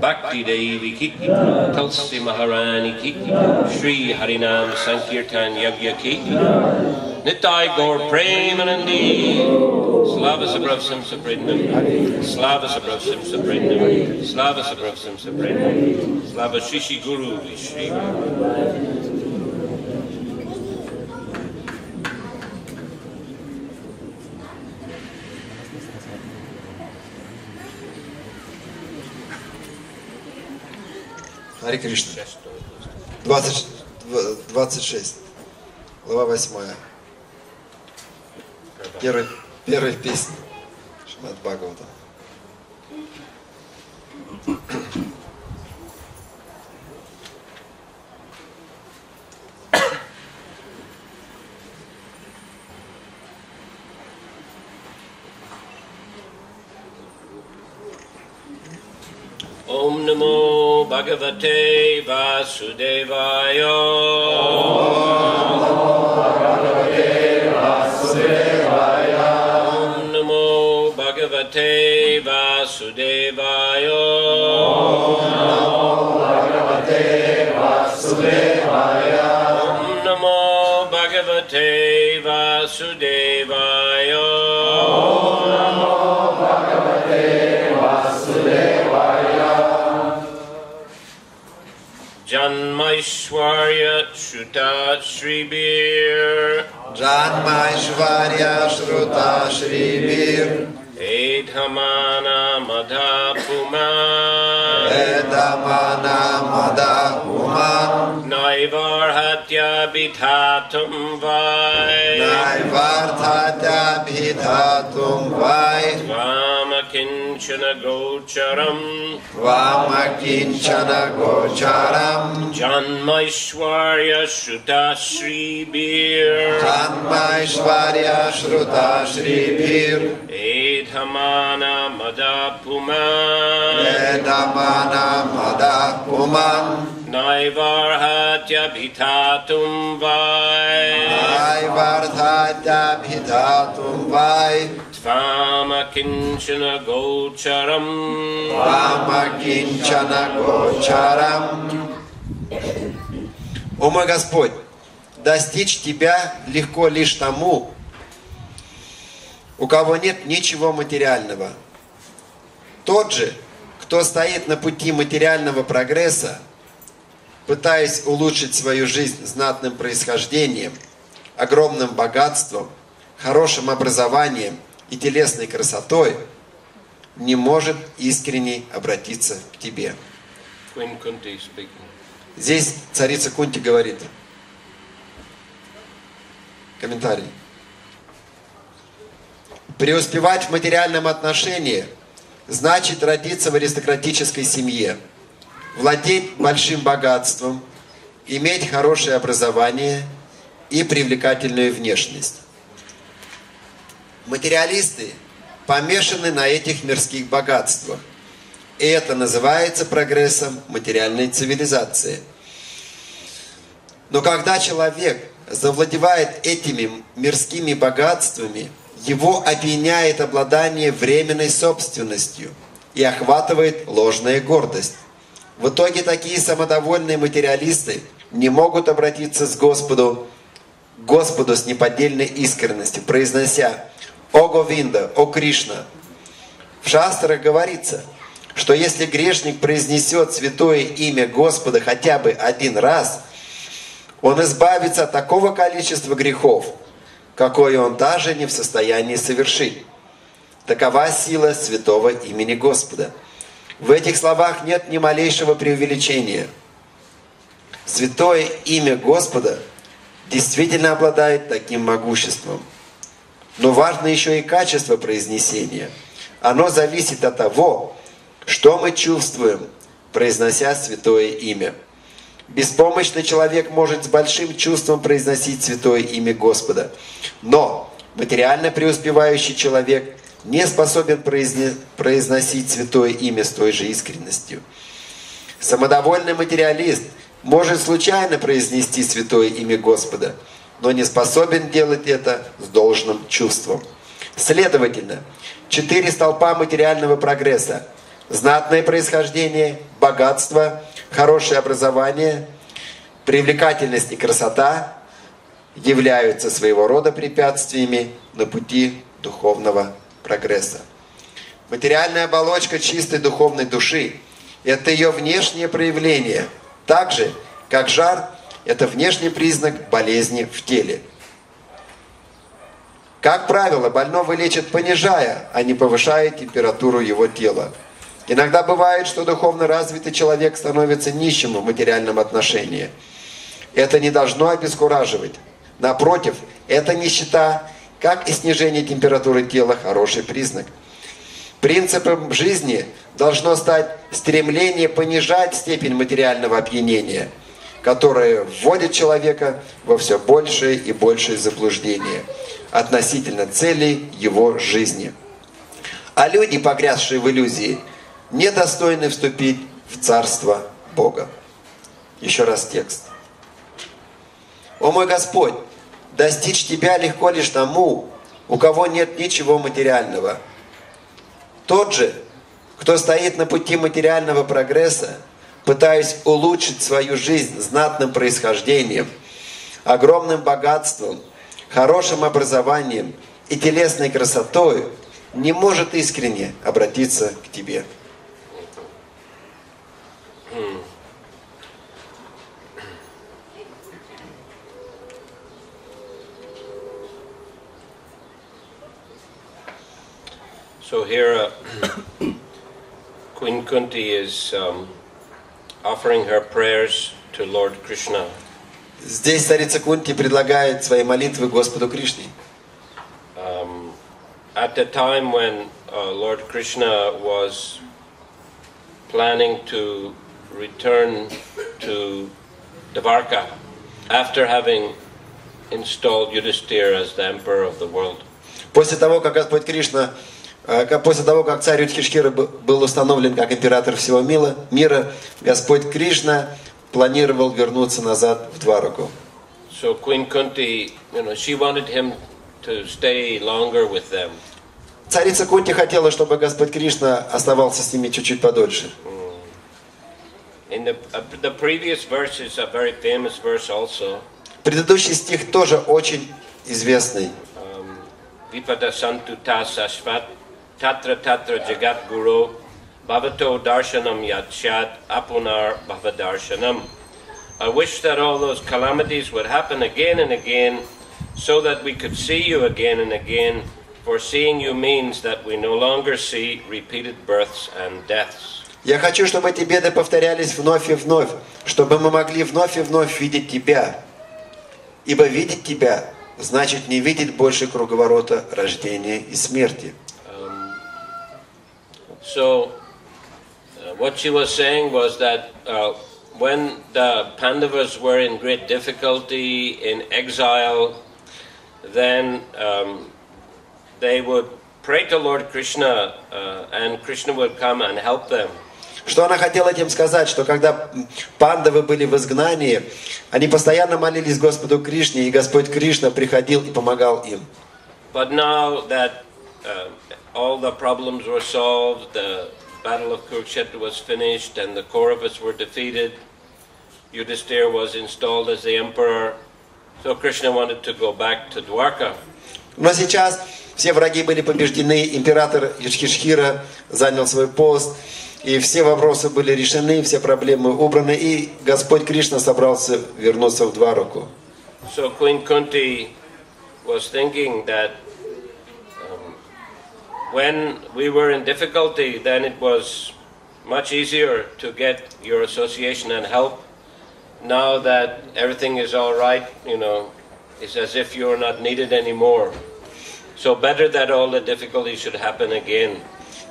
Bhakti Devi ki, Tulsi Maharani ki, Shri Harinam Sankirtan Yagya ki, Nitai Gaur Premanandi, Slava Sabrahsim Sabrindam, Slava Sabrahsim Sabrindam, Slava Sabrahsim Sabrindam, Slava Shishi Guru Shri. Харе Кришна. 26. Глава 8. Первая песня Шримад Бхагавата. Om Namo Bhagavate Vasudevaya. Om Namo Bhagavate Vasudevaya. Om Namo Bhagavate Vasudevaya. Janmaishwarya Shruta Shribir. Janmaishvarya Shruta Shribir. Edhamana Madhapuman. Edhamana Madhapuman. Naivarhatya Bidhatum Vai. Naivarhatya Bidhatum Vai. Vamakinchana Gocharam. Vamakinchana Gocharam. Janmaishwarya Shruta Shribir. Janmaishvarya Shruta Shribir. Edhamana Madhapuman. Edhamana Madhapuman. Naivarhatya Bhitatum Vai. Naivarhatya Bhitatum Vai. Tvamakinchana Gocharam. Vamakinchana Gocharam. О мой Господь, достичь Тебя легко лишь тому, у кого нет ничего материального. Тот же, кто стоит на пути материального прогресса, пытаясь улучшить свою жизнь знатным происхождением, огромным богатством, хорошим образованием и телесной красотой, не может искренне обратиться к Тебе. Здесь царица Кунти говорит. Комментарий. Преуспевать в материальном отношении значит родиться в аристократической семье, владеть большим богатством, иметь хорошее образование и привлекательную внешность. Материалисты помешаны на этих мирских богатствах, и это называется прогрессом материальной цивилизации. Но когда человек завладевает этими мирскими богатствами, его опьяняет обладание временной собственностью и охватывает ложная гордость. В итоге такие самодовольные материалисты не могут обратиться к Господу с неподдельной искренностью, произнося «О Говинда, о Кришна». В шастрах говорится, что если грешник произнесет святое имя Господа хотя бы один раз, он избавится от такого количества грехов, какое он даже не в состоянии совершить. Такова сила святого имени Господа. В этих словах нет ни малейшего преувеличения. Святое имя Господа действительно обладает таким могуществом. Но важно еще и качество произнесения. Оно зависит от того, что мы чувствуем, произнося святое имя. Беспомощный человек может с большим чувством произносить святое имя Господа. Но материально преуспевающий человек не способен произносить святое имя с той же искренностью. Самодовольный материалист может случайно произнести святое имя Господа, но не способен делать это с должным чувством. Следовательно, 4 столпа материального прогресса: знатное происхождение, богатство, хорошее образование, привлекательность и красота являются своего рода препятствиями на пути духовного прогресса. Материальная оболочка чистой духовной души – это ее внешнее проявление, так же, как жар – это внешний признак болезни в теле. Как правило, больного лечат понижая, а не повышая температуру его тела. Иногда бывает, что духовно развитый человек становится нищим в материальном отношении. Это не должно обескураживать. Напротив, эта нищета, как и снижение температуры тела, хороший признак. Принципом жизни должно стать стремление понижать степень материального опьянения, которое вводит человека во все большее и большее заблуждение относительно целей его жизни. А люди, погрязшие в иллюзии, недостойны вступить в Царство Бога. Еще раз текст. «О мой Господь, достичь Тебя легко лишь тому, у кого нет ничего материального. Тот же, кто стоит на пути материального прогресса, пытаясь улучшить свою жизнь знатным происхождением, огромным богатством, хорошим образованием и телесной красотой, не может искренне обратиться к Тебе». So here Queen Kunti is offering her prayers to Lord Krishna. Здесь царица Кунти предлагает свои молитвы Господу Кришне. At the time when Lord Krishna was planning to return to Dvarka after having installed Yudhisthira as the emperor of the world. После того, как Господь Кришна, после того, как царь Юдхишхира был установлен как император всего мира, Господь Кришна планировал вернуться назад в Двараку. So Queen Kunti, she wanted him to stay longer with them. Царица Кунти хотела, чтобы Господь Кришна оставался с ними чуть-чуть подольше. In the previous verse is a very famous verse also. Предыдущий стих тоже очень известный. Vipada santu tasashvat tatra tatra jagat guru bhavato darshanam yatshad apunar bhavadarshanam. I wish that all those calamities would happen again and again, so that we could see you again and again, for seeing you means that we no longer see repeated births and deaths. Я хочу, чтобы эти беды повторялись вновь и вновь, чтобы мы могли вновь и вновь видеть Тебя. Ибо видеть Тебя значит не видеть больше круговорота рождения и смерти. So, what she was saying was that when the Pandavas were in great difficulty, in exile, then they would pray to Lord Krishna and Krishna would come and help them. Что она хотела этим сказать? Что когда пандавы были в изгнании, они постоянно молились Господу Кришне, и Господь Кришна приходил и помогал им. But now that all the problems were solved, the battle of Kurukshetra was finished, and the Kauravas were defeated, Yudhisthira was installed as the emperor, so Krishna wanted to go back to Dwarka. Но сейчас все враги были побеждены, император Юдхишхира занял свой пост, и все вопросы были решены, все проблемы убраны, и Господь Кришна собрался вернуться в Двараку. So Queen Kunti was thinking that when we were in difficulty, then it was much easier to get your association and help. Now that everything is all right, it's as if you're not needed anymore. So better that all the difficulties should happen again.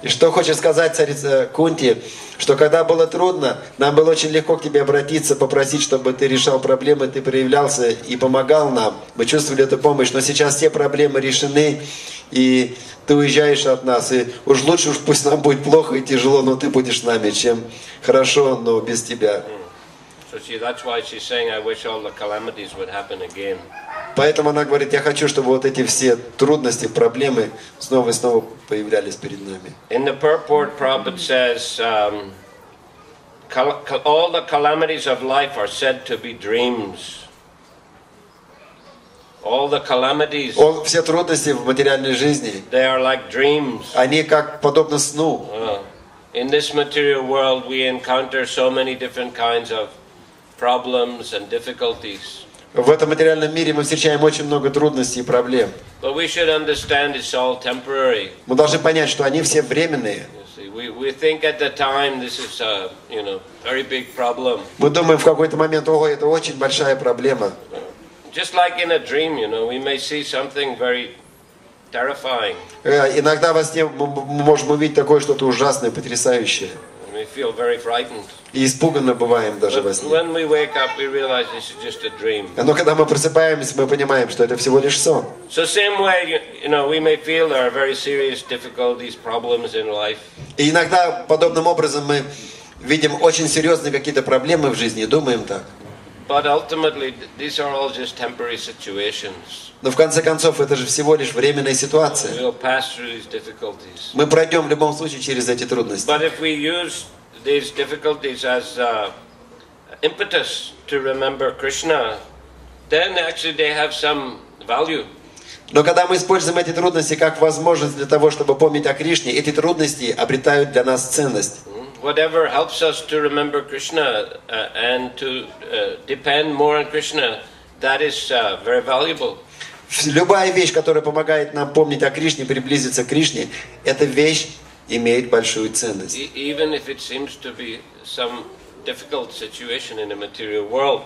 И что хочет сказать царица Кунти, что когда было трудно, нам было очень легко к тебе обратиться, попросить, чтобы ты решал проблемы, ты проявлялся и помогал нам. Мы чувствовали эту помощь, но сейчас все проблемы решены, и ты уезжаешь от нас. И уж лучше, пусть нам будет плохо и тяжело, но ты будешь с нами, чем хорошо, но без тебя. So that's why she's saying, I wish all the calamities would happen again. Поэтому она говорит, я хочу, чтобы вот эти все трудности, проблемы снова и снова появлялись перед нами. In the purport, Prabhupada says, all the calamities of life are said to be dreams. All the calamities, Все трудности в материальной жизни, they are like dreams. они как подобно сну. In this material world, we encounter so many different kinds of problems and difficulties. В этом материальном мире мы встречаем очень много трудностей и проблем. But we should understand it's all temporary. Мы должны понять, что они все временные. We think at the time this is a very big problem. Мы думаем в какой-то момент, ого, это очень большая проблема. Just like in a dream, we may see something very terrifying. Иногда во сне мы можем увидеть такое что-то ужасное, потрясающее. We feel very frightened. И испуганно бываем даже во сне. When we wake up, we realize this is just a dream. Но когда мы просыпаемся, мы понимаем, что это всего лишь сон. So same way, we may feel there are very serious difficulties, problems in life. И иногда подобным образом мы видим очень серьезные какие-то проблемы в жизни и думаем так. But ultimately, these are all just temporary situations. Но в конце концов, это же всего лишь временная ситуация. We'll pass through these difficulties. Мы пройдем в любом случае через эти трудности. But if we use these difficulties as impetus to remember Krishna, then actually they have some value. Но когда мы используем эти трудности как возможность для того, чтобы помнить о Кришне, эти трудности обретают для нас ценность. Whatever helps us to remember Krishna and to depend more on Krishna, that is very valuable. Любая вещь, которая помогает нам помнить о Кришне, приблизиться к Кришне, эта вещь имеет большую ценность. Even if it seems to be some difficult situation in the material world.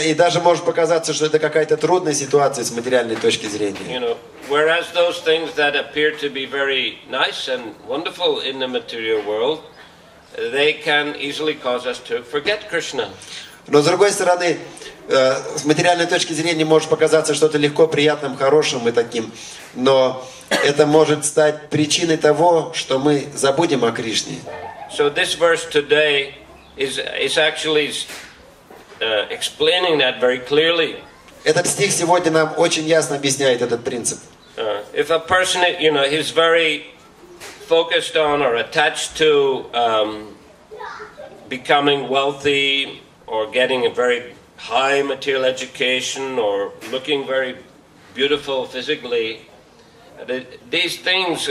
И даже может показаться, что это какая-то трудная ситуация с материальной точки зрения. Whereas those things that appear to be very nice and wonderful in the material world, they can easily cause us to forget Krishna. Но с другой стороны, с материальной точки зрения может показаться что-то легко, приятным, хорошим и таким. Но это может стать причиной того, что мы забудем о Кришне. So this verse today is actually explaining that very clearly. Этот стих сегодня нам очень ясно объясняет этот принцип. If a person, he's very focused on or attached to becoming wealthy or getting a very high material education or looking very beautiful physically, these things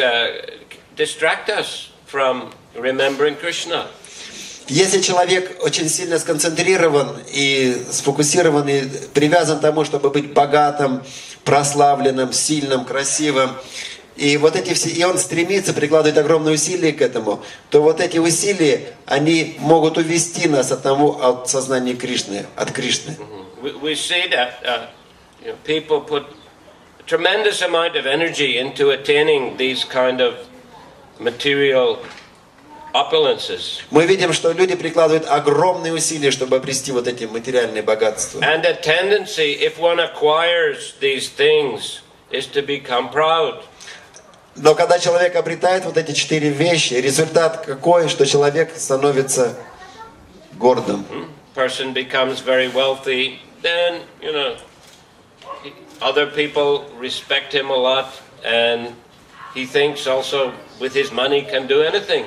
distract us from remembering Krishna. Если человек очень сильно сконцентрирован и сфокусирован и привязан к тому, чтобы быть богатым, прославленным, сильным, красивым, и вот эти все, и он стремится, прикладывает огромные усилия к этому, то вот эти усилия, они могут увести нас от сознания Кришны, от Кришны. We see that people put a tremendous amount of energy into attaining these kind of material opulences. Мы видим, что люди прикладывают огромные усилия, чтобы обрести вот эти материальные богатства. And the tendency, if one acquires these things, is to become proud. Но когда человек обретает вот эти 4 вещи, результат какой, что человек становится гордым. Person becomes very wealthy, then, other people respect him a lot, and he thinks also with his money can do anything.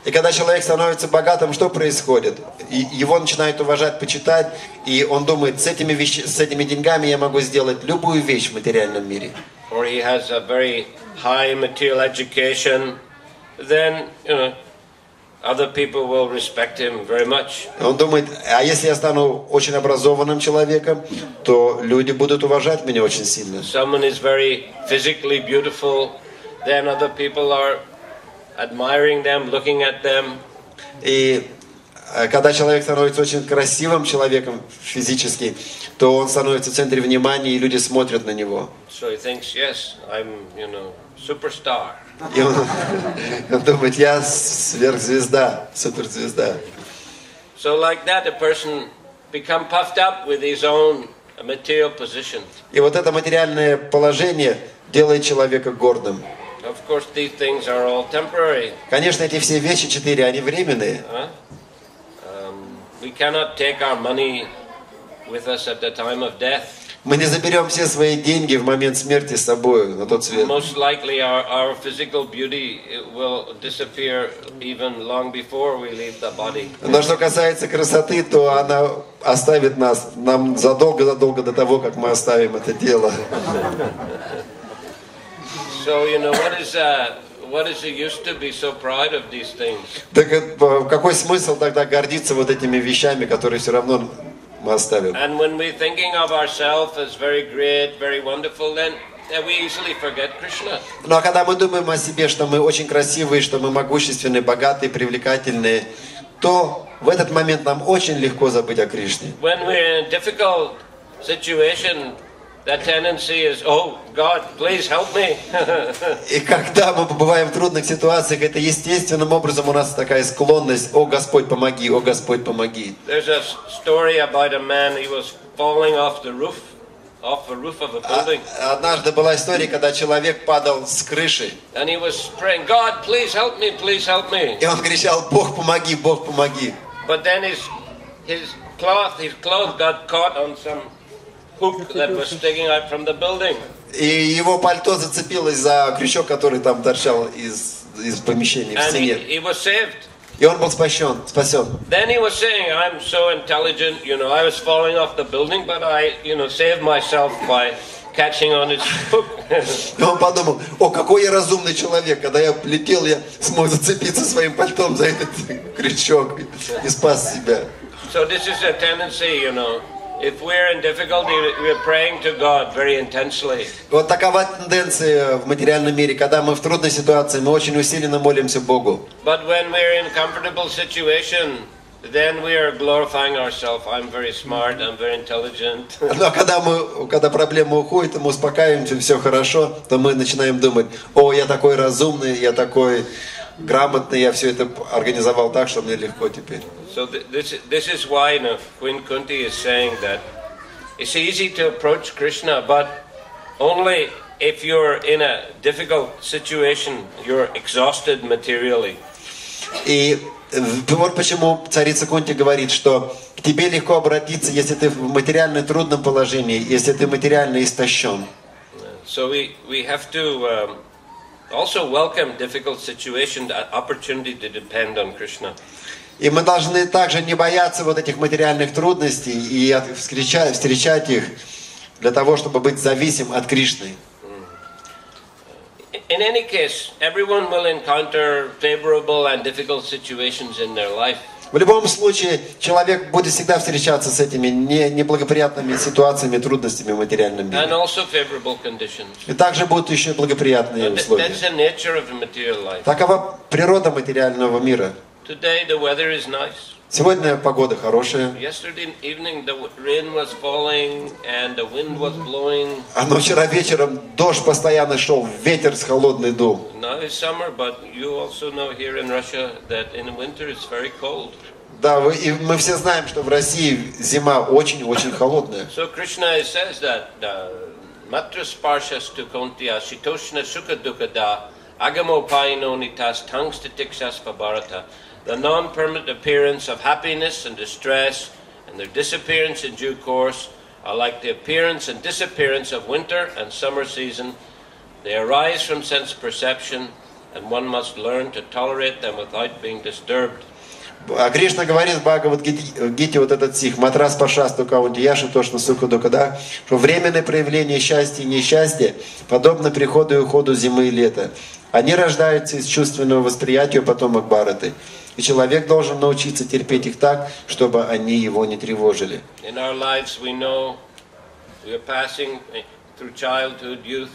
И когда человек становится богатым, что происходит? Его начинают уважать, почитать, и он думает, с этими деньгами я могу сделать любую вещь в материальном мире. Or he has a very high material education, then, other people will respect him very much. Он думает, а если я стану очень образованным человеком, то люди будут уважать меня очень сильно. Someone is very physically beautiful, then other people are admiring them, looking at them. И когда человек становится очень красивым человеком физически, то он становится в центре внимания, и люди смотрят на него. So he thinks, yes, I'm, superstar. И он думает, я сверхзвезда, суперзвезда. So like that, a person become puffed up with his own material position. И вот это материальное положение делает человека гордым. Of course, these things are all temporary. Конечно, эти все вещи 4, они временные. We cannot take our money with us at the time of death. Мы не заберем все свои деньги в момент смерти с собой на тот свет. Most likely our physical beauty will disappear even long before we leave the body. Но что касается красоты, то она оставит нас нам задолго до того, как мы оставим это тело. So what is the use to be so proud of these things? Так какой смысл тогда гордиться вот этими вещами, которые все равно мы оставим? And when we're thinking of ourselves as very great, very wonderful, then we easily forget Krishna. Ну а когда мы думаем о себе, что мы очень красивые, что мы могущественные, богатые, привлекательные, то в этот момент нам очень легко забыть о Кришне. When we're in a difficult situation, that tendency is, oh God, please help me. И когда мы побываем в трудных ситуациях, это естественным образом у нас такая склонность: «О Господь, помоги, о Господь, помоги». There's a story about a man, he was falling off the roof of a building. Однажды была история, когда человек падал с крыши. And he was praying, God, please help me, please help me. И он кричал: «Бог, помоги, Бог, помоги». But then his cloth got caught on some hook that was sticking out from the building. И его пальто зацепилось за крючок, который там торчал из помещения в And стене. he was saved. И он был спасен. Then he was saying, I'm so intelligent, I was falling off the building, but I, saved myself by catching on its hook. И он подумал: «О, какой я разумный человек, когда я летел, я смог зацепиться своим пальтом за этот крючок и спас себя». So this is a tendency, if we're in difficulty, we're praying to God very intensely. Вот такова тенденция в материальном мире. Когда мы в трудной ситуации, мы очень усиленно молимся Богу. But when we're in a comfortable situation, then we are glorifying ourselves. I'm very smart, I'm very intelligent. Но когда проблема уходит, и мы успокаиваемся, все хорошо, то мы начинаем думать: «О, я такой разумный, я такой грамотный, я все это организовал так, что мне легко теперь». So this is why Queen Kunti is saying that it's easy to approach Krishna, but only if you're in a difficult situation, you're exhausted materially. И вот почему царица Кунти говорит, что к тебе легко обратиться, если ты в материально трудном положении, если ты материально истощен. So we have to also welcome difficult situation, the opportunity to depend on Krishna. И мы должны также не бояться вот этих материальных трудностей и встречать их для того, чтобы быть зависим от Кришны. In any case, everyone will encounter favorable and difficult situations in their life. В любом случае, человек будет всегда встречаться с этими неблагоприятными ситуациями, трудностями в материальном мире. And also favorable conditions. И также будут еще благоприятные условия. That's the nature of the material life. Такова природа материального мира. Today the weather is nice. Сегодня погода хорошая. Yesterday evening the rain was falling and the wind was blowing. Но вчера вечером дождь постоянно шел, ветер с холодный дул. Now it's summer, but you also know here in Russia that in winter it's very cold. Да, и мы все знаем, что в России зима очень-очень холодная. So Krishna says that matra sparshas tu kontya shitoshna sukha dukkada agamo paino nitas tangstatiksas pabarata. The non-permanent appearance of happiness and distress and their disappearance in due course are like the appearance and disappearance of winter and summer season. They arise from sense perception and one must learn to tolerate them without being disturbed. А Кришна говорит в Бхагавад-гите вот этот стих: «Матрас пашасту каунти яши тошна сукха дукада», что временное проявление счастья и несчастья подобно приходу и уходу зимы и лета. Они рождаются из чувственного восприятия потомок Бхараты. И человек должен научиться терпеть их так, чтобы они его не тревожили. In our lives we know we are passing through childhood, youth,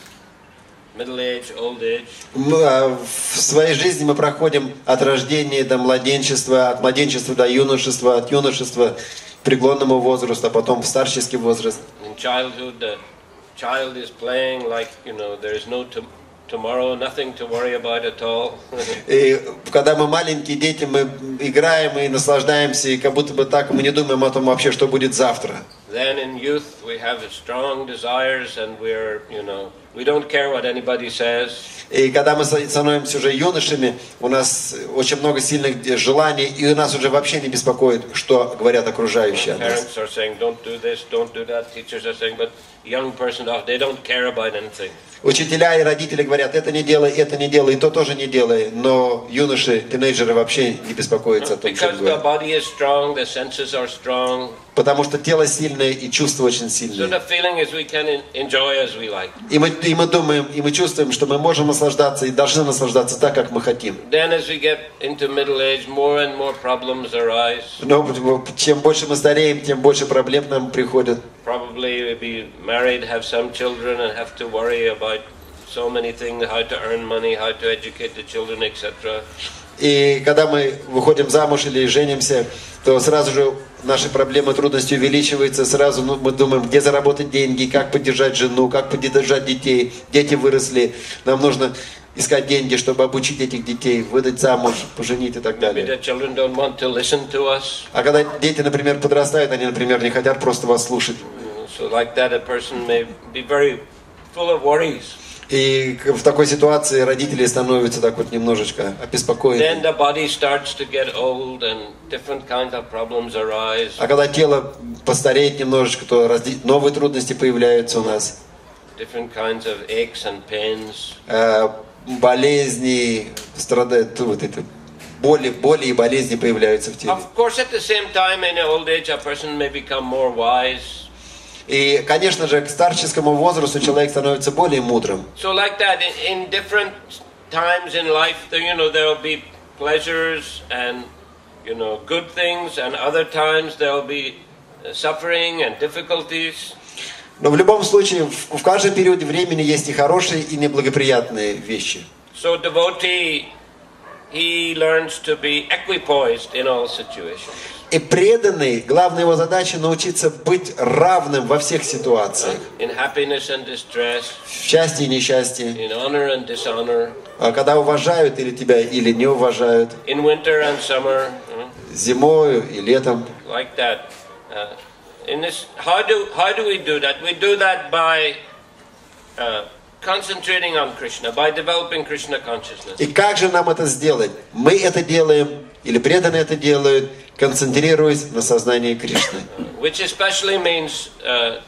middle age, old age. В своей жизни мы проходим от рождения до младенчества, от младенчества до юношества, от юношества к преклонному возрасту, а потом в старческий возраст. In childhood, the child is playing like, there is no tomorrow, nothing to worry about at all. И когда мы маленькие дети, мы играем и наслаждаемся, и как будто бы так мы не думаем о том вообще, что будет завтра. then in youth we have strong desires and we're, we don't care what anybody says. И когда мы становимся уже юношами, у нас очень много сильных желаний, и у нас уже вообще не беспокоит, что говорят окружающие о нас. Parents are saying, don't do this, don't do that. Teachers are saying, but young person, they don't care about anything. Учителя и родители говорят, это не делай, и то тоже не делай. Но юноши, тинейджеры вообще не беспокоятся о том, что Because the body is strong, the senses are strong. Потому что тело сильное и чувства очень So сильные. the feeling is we can enjoy as we like. И мы думаем, и мы чувствуем, что мы можем наслаждаться и должны наслаждаться так, как мы хотим. Then as we get into middle age, more and more problems arise. Но чем больше мы стареем, тем больше проблем нам приходят. Probably we'll be married, have some children and have to worry about so many things, how to earn money, how to educate the children, etc. И когда мы выходим замуж или женимся, то сразу же наши проблемы, трудности увеличиваются. Сразу мы думаем, где заработать деньги, как поддержать жену, как поддержать детей. Дети выросли, нам нужно искать деньги, чтобы обучить этих детей, выдать замуж, поженить и так Maybe далее. the children don't want to listen to us. А когда дети, например, подрастают, они, например, не хотят просто вас слушать. So like that, a person may be very full of worries. И в такой ситуации родители становятся так вот немножечко обеспокоены. Then the body starts to get old and different kinds of problems arise. А когда тело постареет немножечко, то новые трудности появляются у нас. Different kinds of aches and pains. Болезни, страдают, вот это, боли и болезни появляются в теле. Of course, at the same time, in old age, a person may become more wise. И, конечно же, к старческому возрасту человек становится более мудрым. So like that, in different times in life, there will be pleasures and, good things, and other times there will be suffering and difficulties. Но в любом случае, в каждом периоде времени есть и хорошие, и неблагоприятные вещи. So devotee, he learns to be equipoised in all situations. И преданный, главная его задача научиться быть равным во всех ситуациях. In happiness and distress, В счастье и несчастье. in honor and dishonor, Когда уважают или тебя, или не уважают. in winter and summer, Зимою и летом. like that. In this, how do we do that? We do that by concentrating on Krishna, by developing Krishna consciousness. И как же нам это сделать? Мы это делаем, или преданные это делают, концентрируясь на сознании Кришны. Which especially means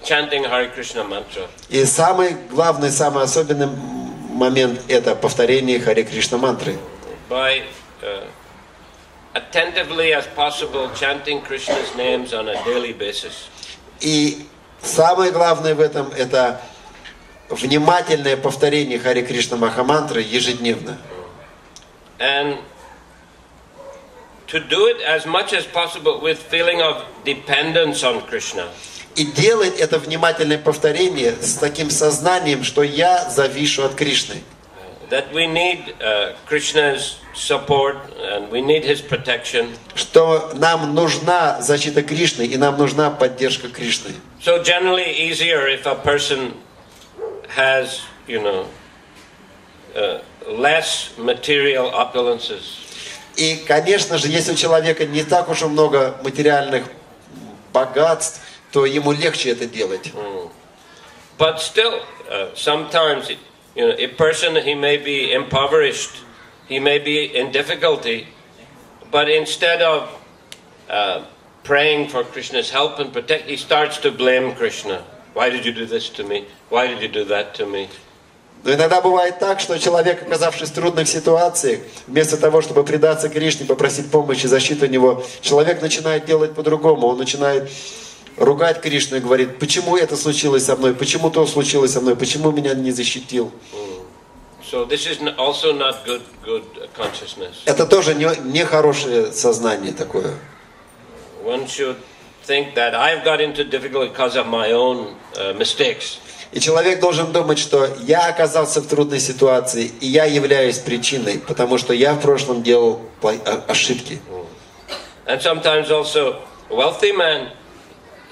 chanting Hare Krishna mantra. И самый главный, самый особенный момент – это повторение Харе Кришна мантры. By attentively as possible chanting Krishna's names on a daily basis. И самое главное в этом – это внимательное повторение Харе Кришна Махамантры ежедневно. And to do it as much as possible with feeling of dependence on Krishna. И делать это внимательное повторение с таким сознанием, что я завишу от Кришны. That we need Krishna's support and we need His protection. Что нам нужна защита Кришны и нам нужна поддержка Кришны. So generally easier if a person has, less material opulences. И, конечно же, если у человека не так уж и много материальных богатств, то ему легче это делать. But still, sometimes, a person, he may be impoverished, he may be in difficulty, but instead of praying for Krishna's help and protect, he starts to blame Krishna. Why did you do this to me? Why did you do that to me? Но иногда бывает так, что человек, оказавшись в трудных ситуациях, вместо того, чтобы предаться Кришне, попросить помощи, защиты у него, человек начинает делать по-другому. Он начинает ругать Кришну и говорит, почему это случилось со мной, почему то случилось со мной, почему меня не защитил. So this is also not good consciousness. Это тоже не хорошее сознание такое. One should think that I've got into difficulty because of my own mistakes. И человек должен думать, что я оказался в трудной ситуации, и я являюсь причиной, потому что я в прошлом делал ошибки. And sometimes also, a wealthy man,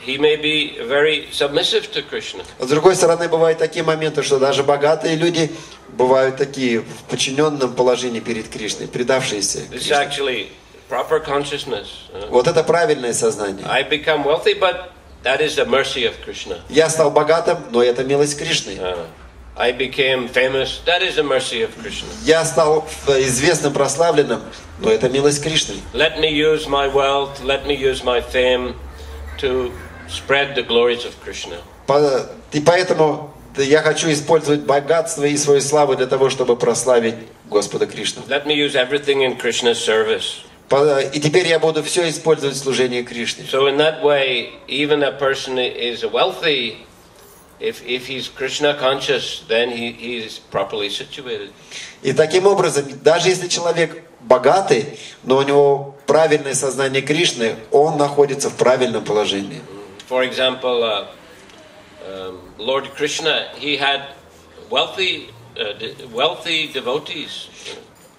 he may be very submissive to Krishna. С другой стороны, бывают такие моменты, что даже богатые люди бывают такие в подчиненном положении перед Кришной, предавшиеся This is Кришне. actually proper consciousness. Вот это правильное сознание. I become wealthy, but That is the mercy of Krishna. Я стал богатым, но это милость Кришны. I became famous. That is the mercy of Krishna. Я стал известным, прославленным, но это милость Кришны. Let me use my wealth, let me use my fame to spread the glories of Krishna. И поэтому я хочу использовать богатство и свою славу для того, чтобы прославить Господа Кришну. Let me use everything in Krishna's service. И теперь я буду все использовать в служении Кришне. So in that way, even a person is wealthy. If he's Krishna conscious, then he is properly situated. И таким образом, даже если человек богатый, но у него правильное сознание Кришны, он находится в правильном положении. For example, Lord Krishna, he had wealthy devotees.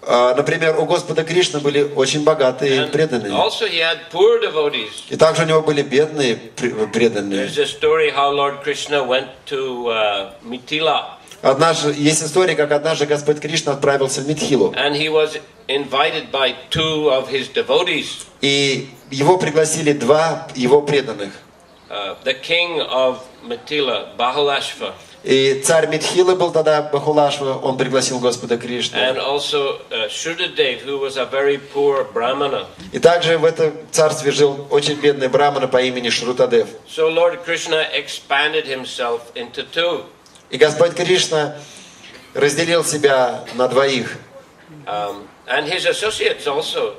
Например, у Господа Кришны были очень богатые преданные. Also he had poor devotees. И также у него были бедные преданные. There's a story how Lord Krishna went to Mithila. Однажды есть история, как однажды Господь Кришна отправился в Митхилу. And he was invited by two of his devotees. И его пригласили два его преданных. The king of Mithila, Bahalashva. И царь Митхилы был тогда Бахулашва, он пригласил Господа Кришну. And also Shudadev, who was a very poor brahmana. И также в этом царстве жил очень бедный брамана по имени Шрутадев. So Lord Krishna expanded himself into two. И Господь Кришна разделил себя на двоих. And his associates also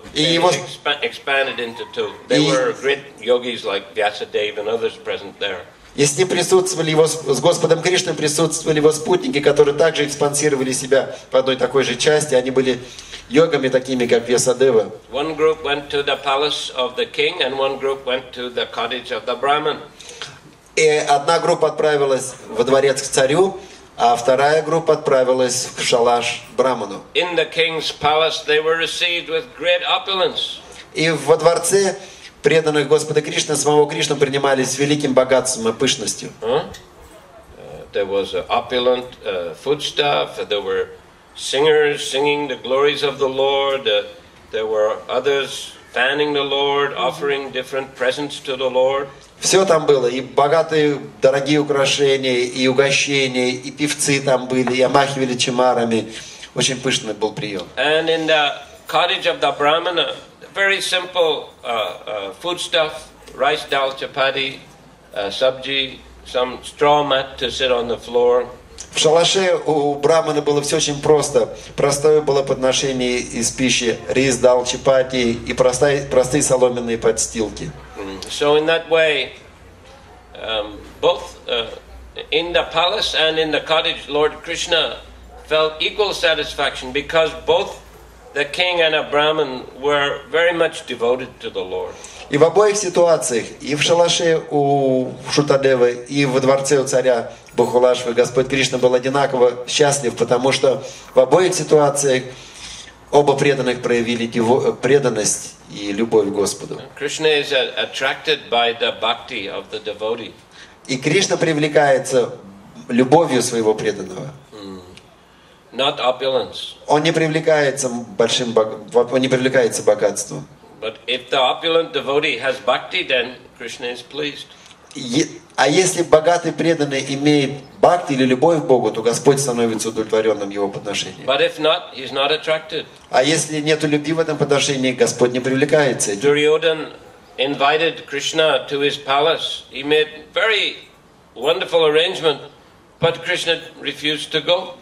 expanded into two. They were great yogis like Vyasadeva and others present there. И с ним присутствовали его, с Господом Кришной присутствовали его спутники, которые также экспансировали себя по одной такой же части. Они были йогами такими, как Вьясадева. One group went to the palace of the king and one group went to the cottage of the Brahmin. И одна группа отправилась во дворец к царю, а вторая группа отправилась в шалаш браману. In the king's palace they were received with great opulence. И во дворце преданных Господа Кришны, самого Кришну принимали с великим богатством и пышностью. There was opulent foodstuff. There were singers singing the glories of the Lord. There were others fanning the Lord, offering different presents to the Lord. Все там было, и богатые, дорогие украшения, и угощения, и певцы там были, и омахивали чимарами. Очень пышный был прием. And in the cottage of the Brahmana, very simple foodstuff, rice, dal, chapati, sabji, some straw mat to sit on the floor. В шалаше у брамана было все очень просто. Простое было подношение из пищи, рис, дал, чапати и простые соломенные подстилки. So in that way, both in the palace and in the cottage, Lord Krishna felt equal satisfaction because both the king and a Brahmin were very much devoted to the Lord. И в обоих ситуациях, и в шалаше у Шутадевы, и во дворце у царя Бахулашвы, Господь Кришна был одинаково счастлив, потому что в обоих ситуациях оба преданных проявили преданность и любовь к Господу. Krishna is attracted by the bhakti of the devotee. И Кришна привлекается любовью своего преданного. Not opulence. Он не привлекается богатством. But if the opulent devotee has bhakti, then Krishna is pleased. А если богатый преданный имеет бхакти или любовь к Богу, то Господь становится удовлетворенным его подношением. But if not, he's not attracted. А если нет любви в этом подношении, Господь не привлекается. Duryodhana invited Krishna to his palace. He made very wonderful arrangement, but Krishna refused to go.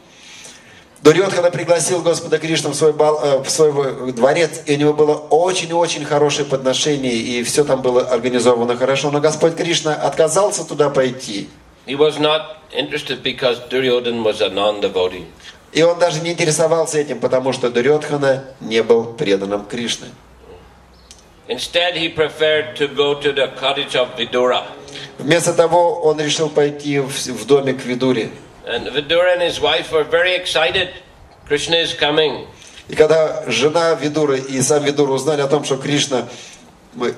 Дурьодхана пригласил Господа Кришну в свой дворец, и у него было очень-очень хорошее подношение, и все там было организовано хорошо, но Господь Кришна отказался туда пойти. He was not interested because Duryodhana was a non-devotee. И он даже не интересовался этим, потому что Дурьодхана не был преданным Кришне. Instead, he preferred to go to the cottage of Vidura. Вместо того, он решил пойти в домик Видури. And Vidura and his wife were very excited. Krishna is coming. И когда жена Видуры и сам Видура узнали о том, что Кришна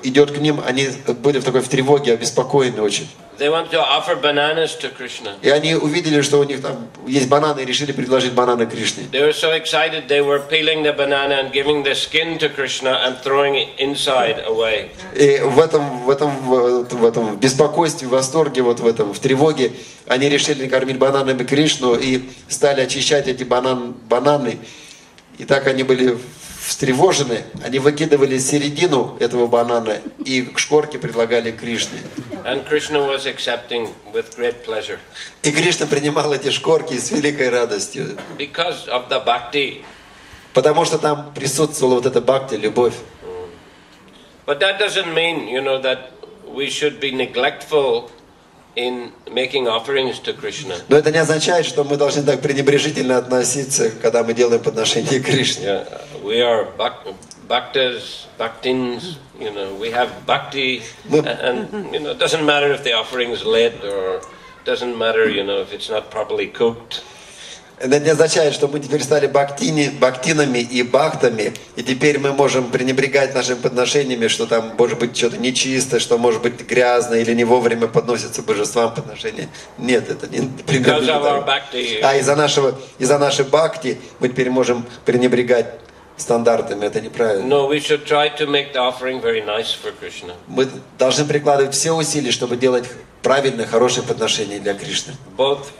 идет к ним, они были в такой в тревоге, обеспокоены очень. They wanted to offer bananas to Krishna. И они увидели, что у них там есть бананы, и решили предложить бананы Кришне. They were so excited they were peeling the banana and giving the skin to Krishna and throwing it inside away. И в этом беспокойстве, в восторге, вот в тревоге, они решили кормить бананами Кришну и стали очищать эти бананы. И так они были встревожены, они выкидывали середину этого банана и к шкорке предлагали Кришне. And Krishna was accepting with great pleasure. И Кришна принимал эти шкорки с великой радостью. Because of the bhakti. Потому что там присутствовала вот эта бхакти, любовь. But that doesn't mean, that we should be neglectful in making offerings to Krishna. Но это не означает, что мы должны так пренебрежительно относиться, когда мы делаем подношение Кришне. Yeah, we are bhaktas, bhaktins, we have bhakti, and it doesn't matter if the offering is late or doesn't matter, if it's not properly cooked. Это не означает, что мы теперь стали бхактинами и бхактами, и теперь мы можем пренебрегать нашими подношениями, что там может быть что-то нечисто, что может быть грязно или не вовремя подносятся божествам подношения. Нет, это не пример. А из-за нашей бхакти мы теперь можем пренебрегать стандартами, это неправильно. No, we should try to make the offering very nice for Krishna. Мы должны прикладывать все усилия, чтобы делать правильное, хорошее подношение для Кришны. Both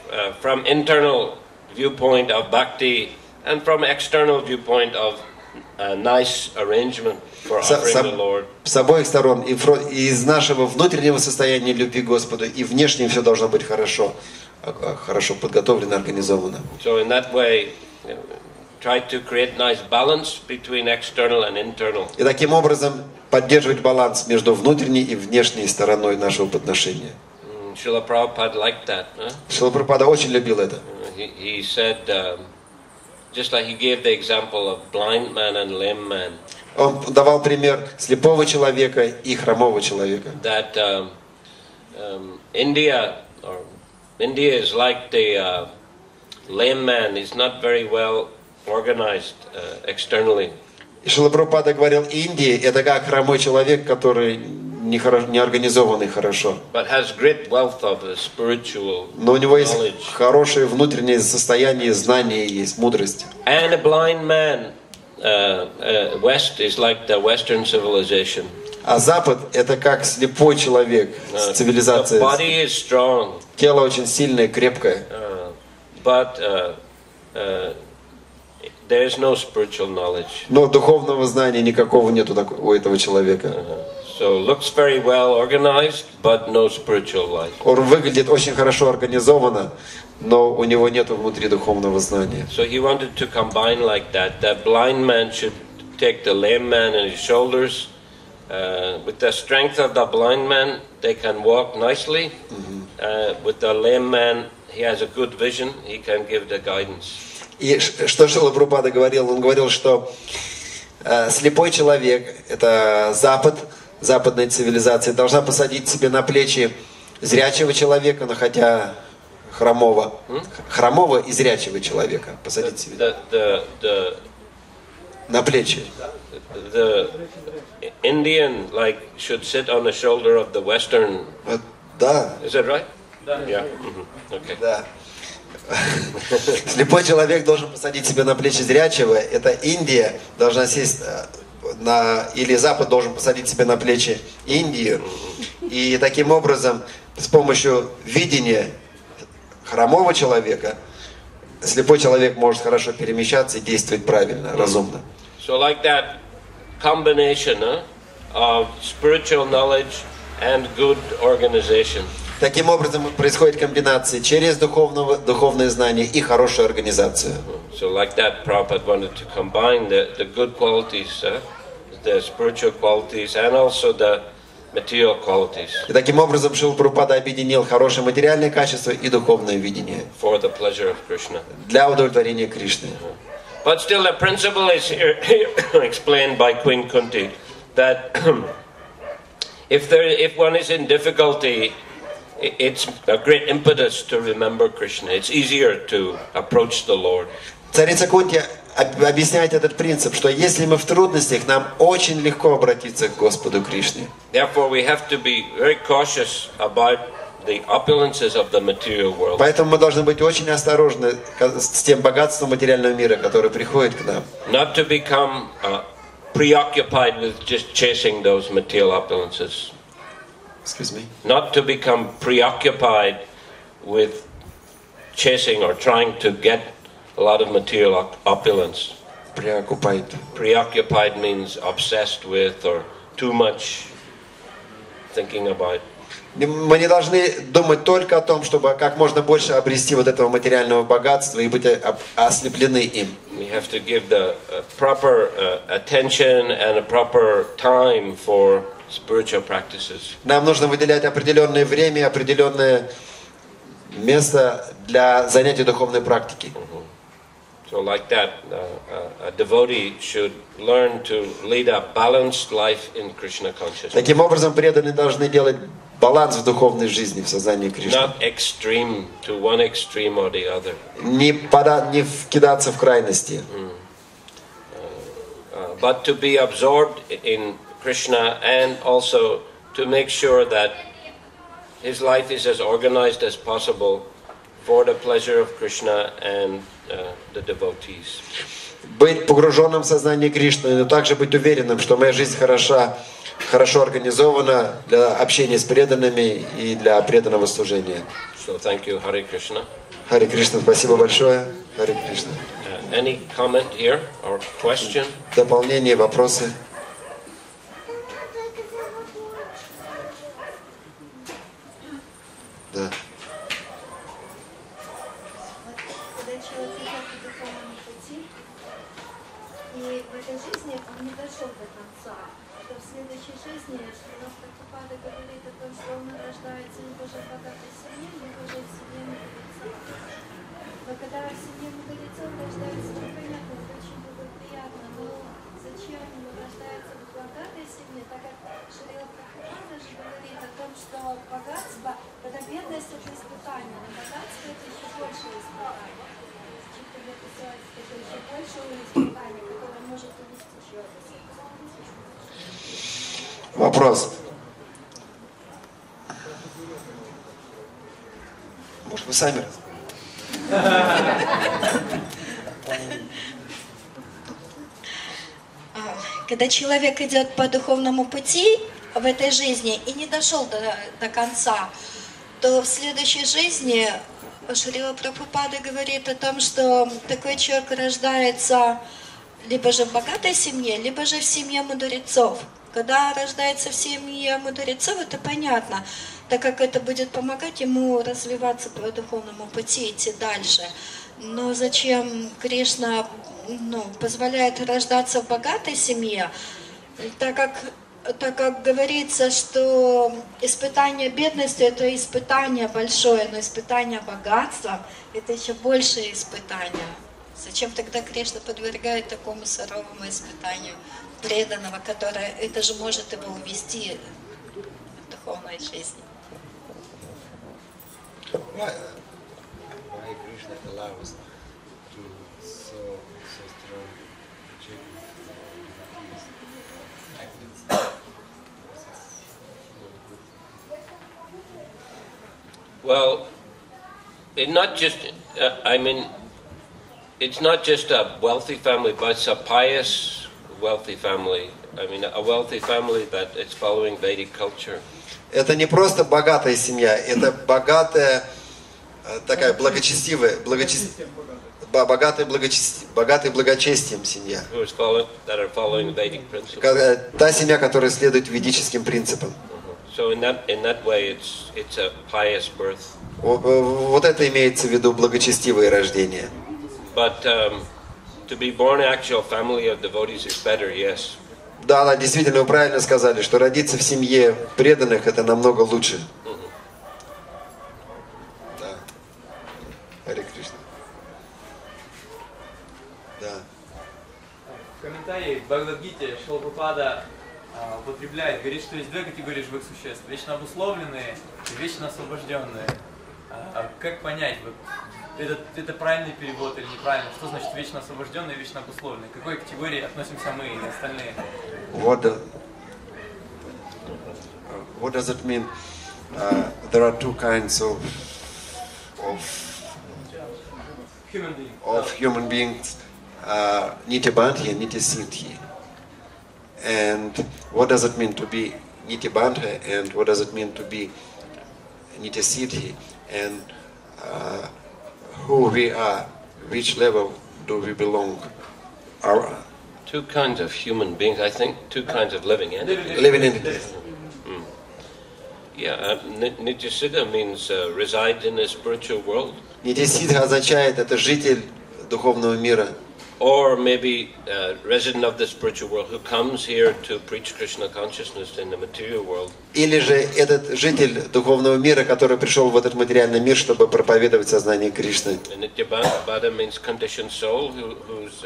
from internal viewpoint of bhakti and from external viewpoint of a nice arrangement for offering the Lord. С обоих сторон, и из нашего внутреннего состояния любви к Господу, и внешне все должно быть хорошо подготовлено, организовано. So in that way, try to create nice balance between external and internal. И таким образом поддерживать баланс между внутренней и внешней стороной нашего подношения. Srila Prabhupada liked that. Шрила Прабхупада очень любил это. He said, just like he gave the example of blind man and lame man. Он давал пример слепого человека и хромого человека. That India is like the lame man. Is not very well organized externally. И Шрила Прабхупада говорил, Индия это как хромой человек, который не организованный хорошо. But has great wealth of spiritual Но у него есть knowledge. хорошее внутреннее состояние, знание, есть мудрость. And a blind man, West is like the Western civilization. А Запад это как слепой человек, The цивилизация. body is strong, Тело очень сильное, крепкое. but there is no spiritual knowledge. Но духовного знания никакого нету у этого человека. So looks very well organized, but no spiritual life. Он выглядит очень хорошо организованно, но у него нету внутри духовного знания. So he wanted to combine like that. The blind man should take the lame man on his shoulders. With the strength of the blind man, they can walk nicely. With the lame man, he has a good vision. He can give the guidance. И что Шрила Прабхупада говорил? Он говорил, что слепой человек, это западная цивилизация, должна посадить себе на плечи зрячего человека, но хотя хромого и зрячего человека посадить себе на плечи. The Indian should sit on the shoulder of the Western. Да. Is that right? Yeah. Okay. Да. Слепой человек должен посадить себя на плечи зрячего. Это Индия должна сесть или Запад должен посадить себя на плечи Индию. И таким образом, с помощью видения хромого человека, слепой человек может хорошо перемещаться и действовать правильно, разумно. So like that combination of spiritual knowledge and good organization. Таким образом происходит комбинация через духовное знание и хорошую организацию. So like that, Prabhupada wanted to combine the good qualities, the spiritual qualities, and also the material qualities. И таким образом Шрила Прабхупада объединил хорошее материальное качество и духовное видение. For the pleasure of Krishna. Для удовлетворения Кришны. But still, the principle is here explained by Queen Kunti that if one is in difficulty, it's a great impetus to remember Krishna. It's easier to approach the Lord. Царица Кунти объясняет этот принцип, что если мы в трудностях, нам очень легко обратиться к Господу Кришне. Therefore, we have to be very cautious about the opulences of the material world. Поэтому мы должны быть очень осторожны с тем богатством материального мира, которое приходит к нам. Not to become preoccupied with just chasing those material opulences. Excuse me. Not to become preoccupied with chasing or trying to get a lot of material opulence. Preoccupied. Preoccupied means obsessed with or too much thinking about. Мы не должны думать только о том, чтобы как можно больше обрести вот этого материального богатства и быть ослеплены им. We have to give the proper attention and a proper time for spiritual practices. Нам нужно выделять определенное время, определенное место для занятий духовной практики. So like that, a devotee should learn to lead a balanced life in Krishna consciousness. Таким образом, преданные должны делать баланс в духовной жизни, в сознании Кришны. Not extreme to one extreme or the other. Не вкидаться в крайности. But to be absorbed in Krishna and also to make sure that his life is as organized as possible for the pleasure of Krishna and the devotees. Быть погруженным в сознание Кришны, но также быть уверенным, что моя жизнь хорошо организована для общения с преданными и для преданного служения. So thank you, Hare Krishna. Харе Кришна, спасибо большое. Харе Кришна. Any comment here or question? Дополнения, вопросы? Да. Когда человек идет по духовному пути, и в этой жизни он не дошел до конца, то в следующей жизни Прабхупада говорит о том, что он рождается либо же в богатой семье, либо же в семье мудрецов. Но когда в семье мудрецов рождается, непонятно, это очень благоприятно, но зачем он рождается в богатой семье, так как Шрила Прабхупада же говорит о том, что богатство, когда бедность это испытание, но богатство это еще больше испытание. Зачем тогда писать, это еще больше испытание, которое может увести человека. Вопрос. Может, вы сами? Когда человек идет по духовному пути в этой жизни и не дошел до конца, то в следующей жизни Шрила Прабхупада говорит о том, что такой человек рождается либо же в богатой семье, либо же в семье мудрецов. Когда рождается в семье мудрецов, это понятно, так как это будет помогать ему развиваться по духовному пути, идти дальше. Но зачем Кришна позволяет рождаться в богатой семье, так как говорится, что испытание бедности это испытание большое, но испытание богатства это еще большее испытание. Зачем тогда Кришна подвергает такому суровому испытанию преданного, которое это же может его увести в духовной жизни? Why Krishna allows to so strong Well, it's not just, it's not just a wealthy family, but it's a pious, wealthy family. I mean, a wealthy family that is following Vedic culture. Это не просто богатая семья, это богатая, такая благочестивая, богатая благочестием семья. That are following Vedic principles. Та семья, которая следует ведическим принципам. So in that way, it's a pious birth. Вот это имеется в виду благочестивое рождение. But to be born in actual family of devotees is better, yes. Да, действительно, вы правильно сказали, что родиться в семье преданных это намного лучше. Да. Харе Кришна. Да. В комментарии к Бхагавад-гите Шрила Прабхупада употребляет, говорит, что есть две категории живых существ: вечно обусловленные и вечно освобожденные. Как понять, вот, это правильный перевод или неправильный? Что значит вечно освобожденный и вечно обусловленный? К какой категории относимся мы или остальные? What does it mean? There are two kinds of human beings, Nitya-bandhi and Nitya-siddhi. And what does it mean to be Nitya-bandhi and what does it mean to be Nitya-siddhi? And who we are, which level do we belong? Two kinds of human beings, I think, two kinds of living entities. Living entities. Yeah, Nitya-siddha means resides in the spiritual world. Нитя-сидха означает это житель духовного мира. Or maybe resident of the spiritual world who comes here to preach Krishna consciousness in the material world. Или же этот житель духовного мира, который пришел в этот материальный мир, чтобы проповедовать сознание Кришны. Nitya-bandha means conditioned soul who's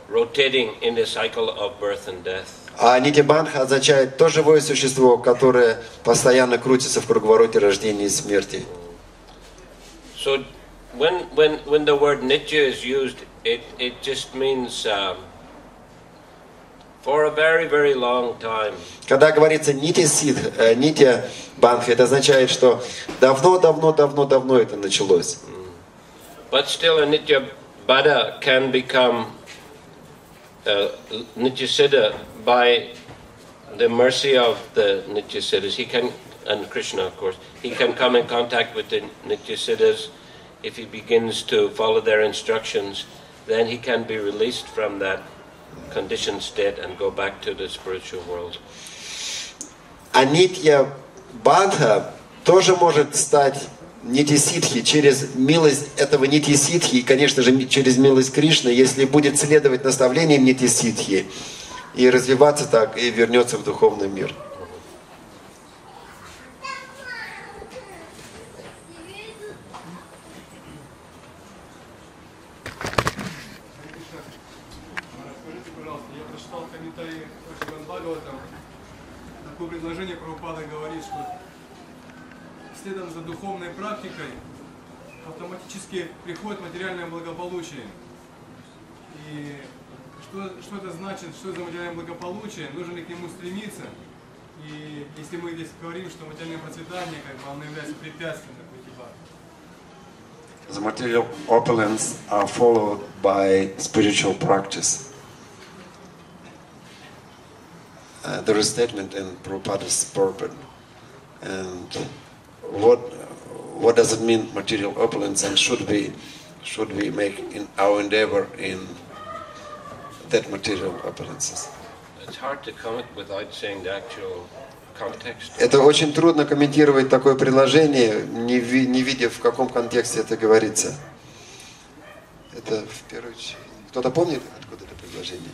rotating in the cycle of birth and death. А нитя-бандха означает то живое существо, которое постоянно крутится в круговороте рождения и смерти. So when the word nitya is used, it just means for a very, very long time. Когда говорится нитя-сидх, нитя-бандха, это означает, что давно это началось. But still a nitya-bada can become Nitya-siddha by the mercy of the Nitya-siddhas. He can, and Krishna of course, he can come in contact with the Nitya-siddhas. If he begins to follow their instructions, then he can be released from that conditioned state and go back to the spiritual world. А нитья-бандха тоже может стать нитья-сидхи через милость этого нитья-сидхи и, конечно же, через милость Кришны, если будет следовать наставлениям нитья-сидхи и развиваться так, и вернется в духовный мир. Скажите, пожалуйста, я прочитал комментарий Бхагаватам. Такое предложение Прабхупада говорит, что следом за духовной практикой автоматически приходит материальное благополучие. И что это значит, что это за материальное благополучие, нужно ли к нему стремиться? И если мы здесь говорим, что материальное процветание, оно является препятствием к пути Бхакти. The material opulence are followed by spiritual practice. There is a statement in Prabhupada's purport. And what does it mean, material opulence, and should we make in our endeavor in that material opulences? It's hard to comment without saying the actual context. Это очень трудно комментировать такое предложение, не видя, в каком контексте это говорится. Это в первую очередь. Кто-то помнит, откуда это предложение?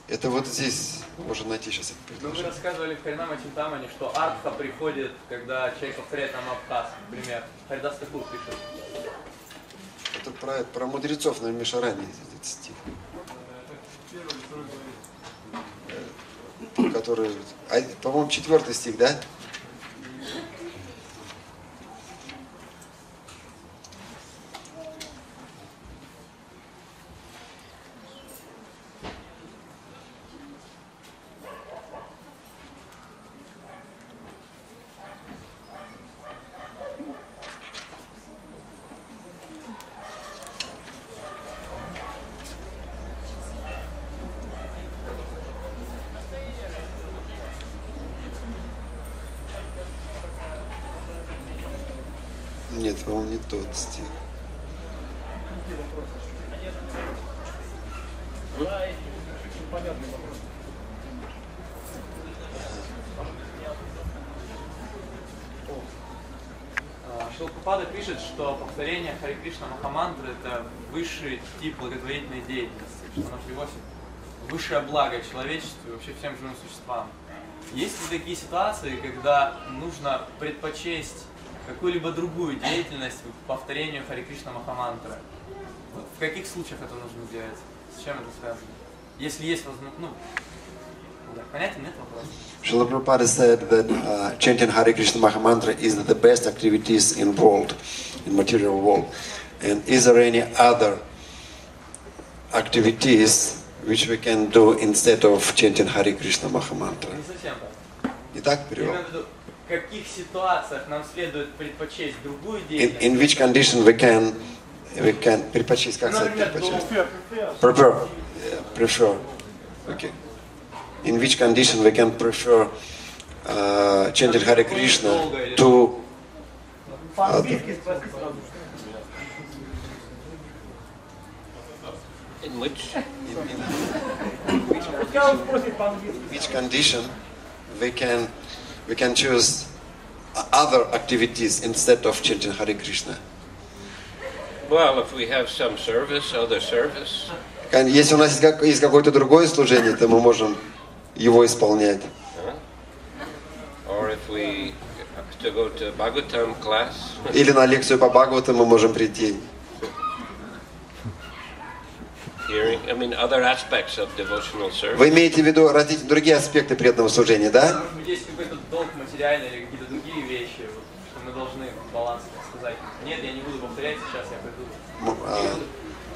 Это вот здесь можно найти сейчас это предложение. Вы рассказывали в Харинама Чинтамане, что артха приходит, когда человек повторяет нам абхаз, например. Харидас Такур пишет. Это про мудрецов на Мишаране этот стих. Который, по-моему, 4 стих, да? Нет, по-моему, не тот стих. Шрила Прабхупада пишет, что повторение Харе Кришна Махамантры – это высший тип благотворительной деятельности, что оно приносит высшее благо человечеству и вообще всем живым существам. Есть ли такие ситуации, когда нужно предпочесть какую-либо другую деятельность к повторению Харе Кришна Махамантры? Вот в каких случаях это нужно делать? С чем это связано? Если есть возможность, понятен, нет вопроса? Srila Prabhupada said that chanting Hare Krishna Mahamantra is the best activities in world. in material world. And is there any other activities which we can do instead of chanting Hare Krishna Maha Mantra? Не совсем так. Не так Я перевел? имею в виду, в каких ситуациях нам следует предпочесть другую In деятельность? which condition we can предпочесть, как сказать Например, предпочесть? prefer. Prefer. Okay. In which condition we can prefer chanting Hare Krishna to other? In which? Which condition we can choose other activities instead of chanting Hare Krishna? Well, if we have some service, other service. Если у нас есть какое-то другое служение, то мы можем его исполнять. Or if we have to go to Bhagavatam class. Или на лекцию по Бхагаватам мы можем прийти. Hearing, I mean, other aspects of devotional service. Вы имеете в виду различные другие аспекты преданного служения, да? Может быть, есть какой-то долг материальный или какие-то другие вещи, вот, что мы должны баланс сказать. Нет, я не буду повторять, сейчас я пойду.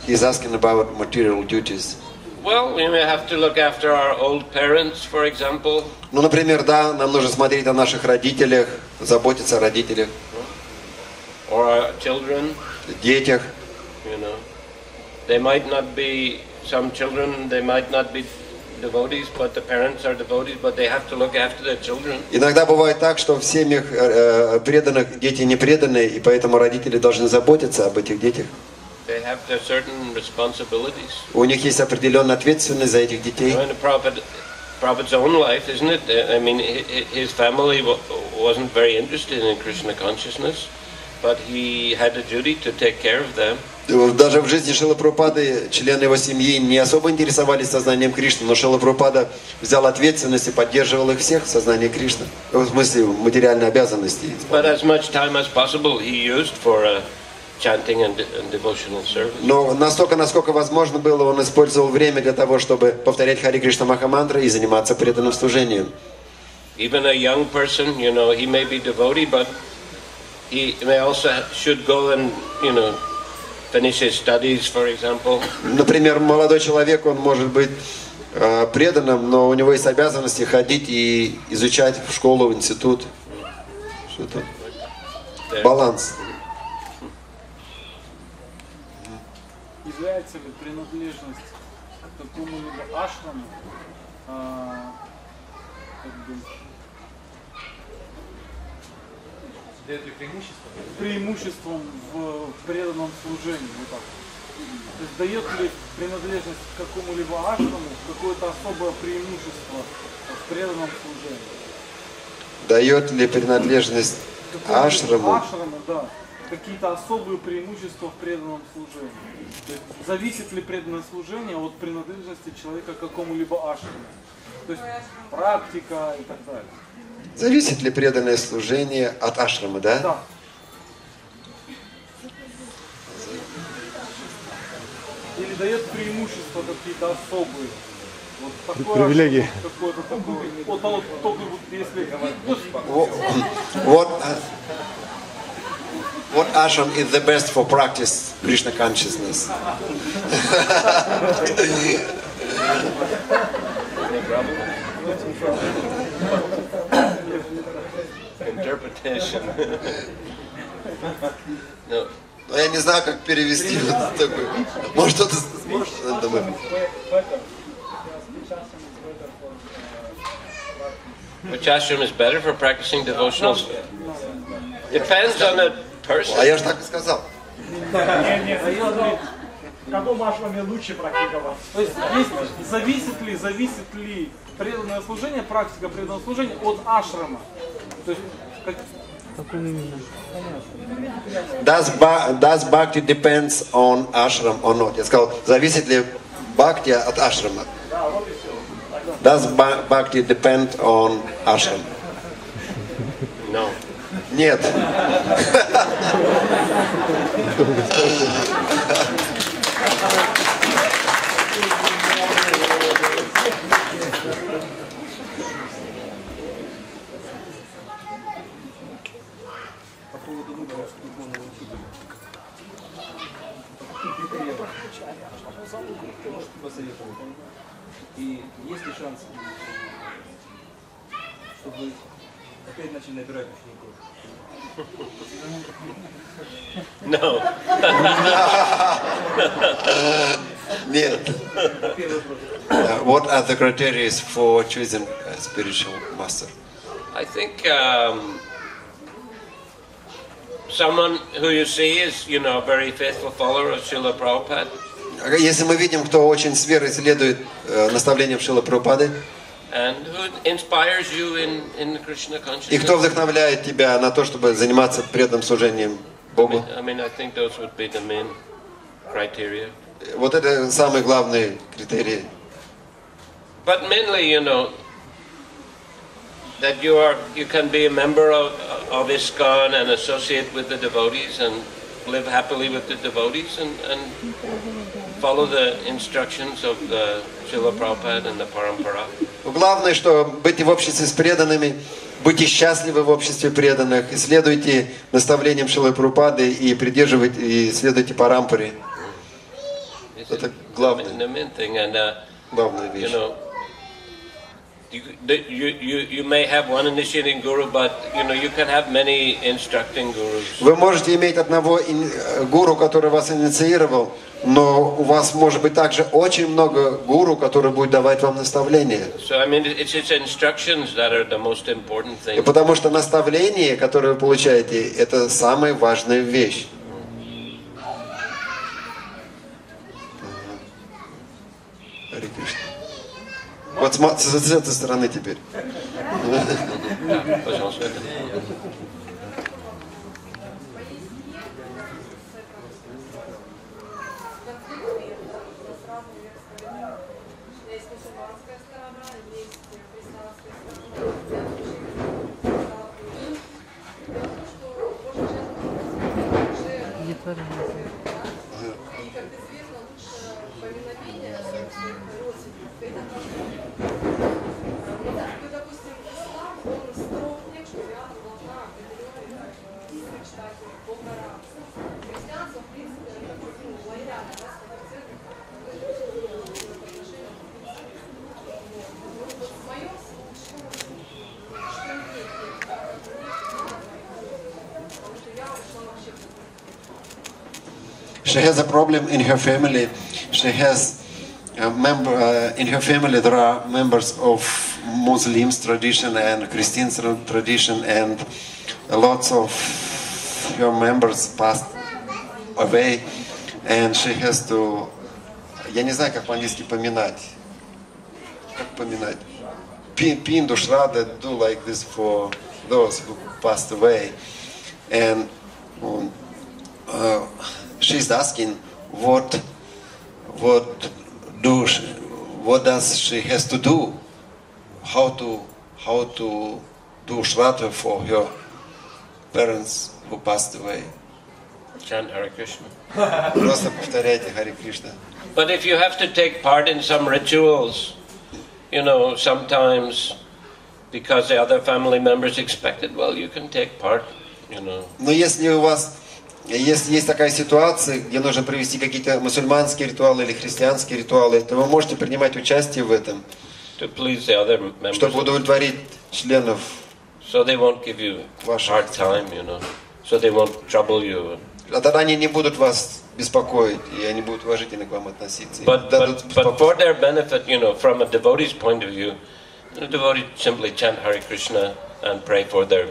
He's asking about material duties. Well, we may have to look after our old parents, for example. Ну, например, да, нам нужно смотреть о наших родителях, заботиться о родителях, Or our children, детях. you know. They might not be, some children, they might not be devotees, but the parents are devotees, but they have to look after their children. Иногда бывает так, что в семьях преданных дети не преданные, и поэтому родители должны заботиться об этих детях. They have their certain responsibilities. У них есть определенная ответственность за этих детей. In the Prabhupada's own life, isn't it? I mean, his family wasn't very interested in Krishna consciousness, but he had a duty to take care of them. Даже в жизни Шрилы Прабхупады члены его семьи не особо интересовались сознанием Кришны, но Шрила Прабхупада взял ответственность и поддерживал их всех в сознании Кришны. В смысле материальной обязанности. But as much time as possible he used for chanting and devotional service. Но настолько, насколько возможно было, он использовал время для того, чтобы повторять Харе Кришна Маха Мантру и заниматься преданным служением. Even a young person, you know, he may be devotee, but he may also should go and, you know, finish his studies, for example. Например, молодой человек, он может быть преданным, но у него есть обязанности ходить и изучать в школу, в институт. Что-то. Баланс. Является ли принадлежность к какому-либо ашраму Дает ли преимущество? преимуществом в преданном служении? Вот так. То есть дает ли принадлежность к какому-либо ашраму какое-то особое преимущество в преданном служении? Дает ли принадлежность ашраму? Ашраму, да. Какие-то особые преимущества в преданном служении. То есть зависит ли преданное служение от принадлежности человека к какому-либо ашраму? То есть практика и так далее. Зависит ли преданное служение от ашрама, да? Да. Или дает преимущества какие-то особые. Вот такое привилегии. Какое-то такое. Вот только вот если... What ashram is the best for practice Krishna consciousness? Interpretation. No. Я не знаю, как перевести вот такой. Может, кто-то сможет? Which ashram is better for practicing devotional? Depends on the person. А я же так и сказал. В каком ашраме лучше практиковать? То есть зависит ли преданное служение, практика преданного служения от ашрама? То есть Does bhakti depends on ashram or not? Я сказал, зависит ли бхакти от ашрама? Does bhakti depend on ashram? No. Нет. по поводу духовного учителя. По каким критериям можете посоветовать? И есть ли шанс, чтобы вы опять начали набирать учеников? No. Нет. What are the criteria for choosing a spiritual master? I think someone who you see is, a very faithful follower of Srila Prabhupada. Если мы видим, кто очень с верой следует наставлениям Шрилы Прабхупады, And who inspires you in Krishna и consciousness. кто вдохновляет тебя на то, чтобы заниматься преданным служением Богу, I mean, I think those would be the main criteria. вот это самые главные критерии. But mainly, that you can be a member of ISKCON and associate with the devotees and live happily with the devotees and follow the instructions of the Srila Prabhupada and the Parampara. Главное, что быть в обществе с преданными, будьте счастливы в обществе преданных, исследуйте наставлениям Шрилы Прабхупады и придерживайте и следуйте парампаре. Это главное. The main thing, and Главная вещь. You may have one initiating guru, but you can have many instructing gurus. Вы можете иметь одного гуру, который вас инициировал, но у вас может быть также очень много гуру, который будет давать вам наставления. So I mean, it's instructions that are the most important И thing. потому что наставление, которое вы получаете, это самая важная вещь. Харе Кришна. Вот с этой стороны теперь. Да, пожалуйста. She has a problem in her family. She has a member in her family. There are members of Muslims tradition and Christian tradition, and lots of her members passed away, and she has to. Я не знаю, как по-английски поминать. Как поминать? Pin to Shrada do like this for those who passed away, and. She's asking what does she has to do, how to do Shraddha for her parents who passed away. Chant Hare Krishna. Просто повторяйте Харе Кришна. But if you have to take part in some rituals, sometimes because the other family members expect it, well, you can take part, Но если у вас есть такая ситуация, где нужно провести какие-то мусульманские ритуалы или христианские ритуалы, то вы можете принимать участие в этом, чтобы удовлетворить членов. So they won't give you a hard time, So they won't trouble you. А тогда они не будут вас беспокоить, и они будут уважительно к вам относиться. But for their benefit, from a devotee's point of view, the devotee simply chant Hare Krishna and pray for their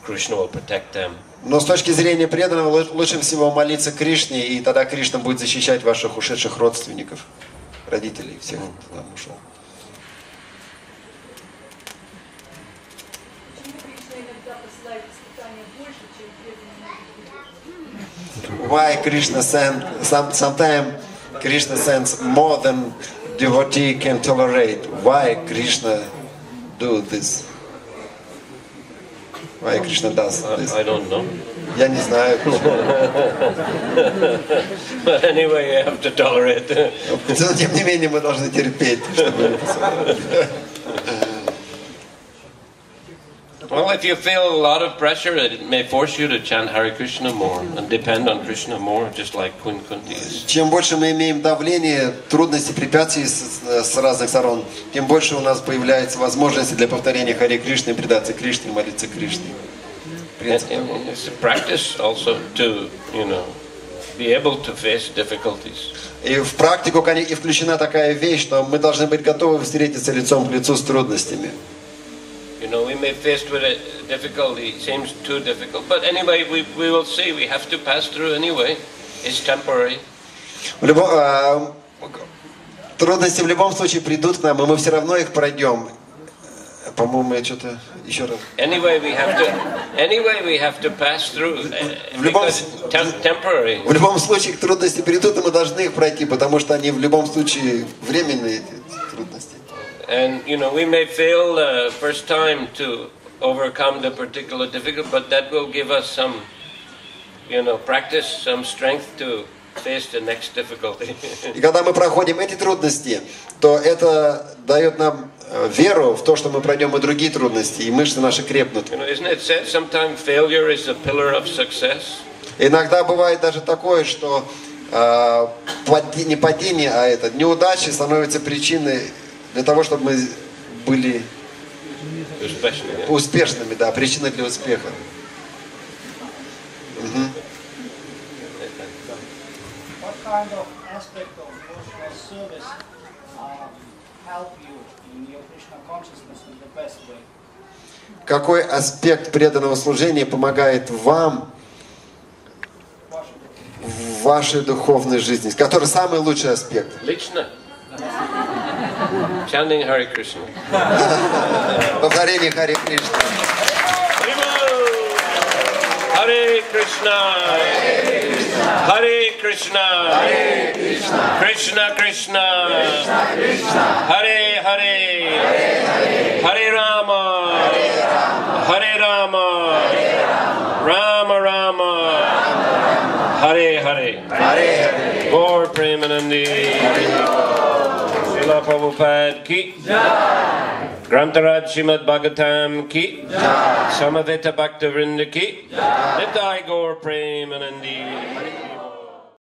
Krishna will protect them. Но с точки зрения преданного лучше всего молиться Кришне, и тогда Кришна будет защищать ваших ушедших родственников, родителей, всех, кто там ушел. Why Krishna sent, sometimes Krishna sends more than devotee can tolerate. Why Krishna do this? Why Krishna does this? I don't know. Я не знаю. But anyway, you have to tolerate. Но тем не менее мы должны терпеть, чтобы... Well, if you feel a lot of pressure, it may force you to chant Hare Krishna more and depend on Krishna more, just like Queen Kunti is. Чем больше мы имеем давление, трудностей, препятствий с разных сторон, тем больше у нас появляется возможности для повторения Харе Кришны, предаться Кришне, молиться Кришне. And it's a practice also to, be able to face difficulties. И в практику и включена такая вещь, что мы должны быть готовы встретиться лицом к лицу с трудностями. We may faced with a difficulty, seems too difficult, but anyway, we will see. We have to pass through anyway. It's temporary. Трудности в любом случае придут к нам, и мы все равно их пройдем. По-моему, я что-то еще раз. Anyway, we have to pass through. Because temporary. В любом случае трудности придут, и мы должны их пройти, потому что они в любом случае временные, эти трудности. And we may fail the first time to overcome the particular difficulty, but that will give us some, practice, some strength to face the next difficulty. И когда мы проходим эти трудности, то это дает нам веру в то, что мы пройдем и другие трудности, и мышцы наши крепнут. Isn't it said sometimes failure is a pillar of success? Иногда бывает даже такое, что не падение, а неудачи становятся причиной для того, чтобы мы были успешными, да, причиной для успеха. What kind of aspect of devotional service help you in your Krishna consciousness in the best way? Какой аспект преданного служения помогает вам в вашей духовной жизни? Который самый лучший аспект? Лично. Chanting Hare Krishna. Повторение Харе Кришна. Hare Krishna. Hare Krishna. Krishna Krishna. Hare Hare. Hare Rama. Hare Rama. Rama Rama. Hare Hare. Gaur Premanandi. Srila Prabhupada ki Jai. Grantaraj Srimad Bhagavatam ki Jai. Samaveta Bhakta Vrinda ki Jai. Nitai Gaur Premanandi.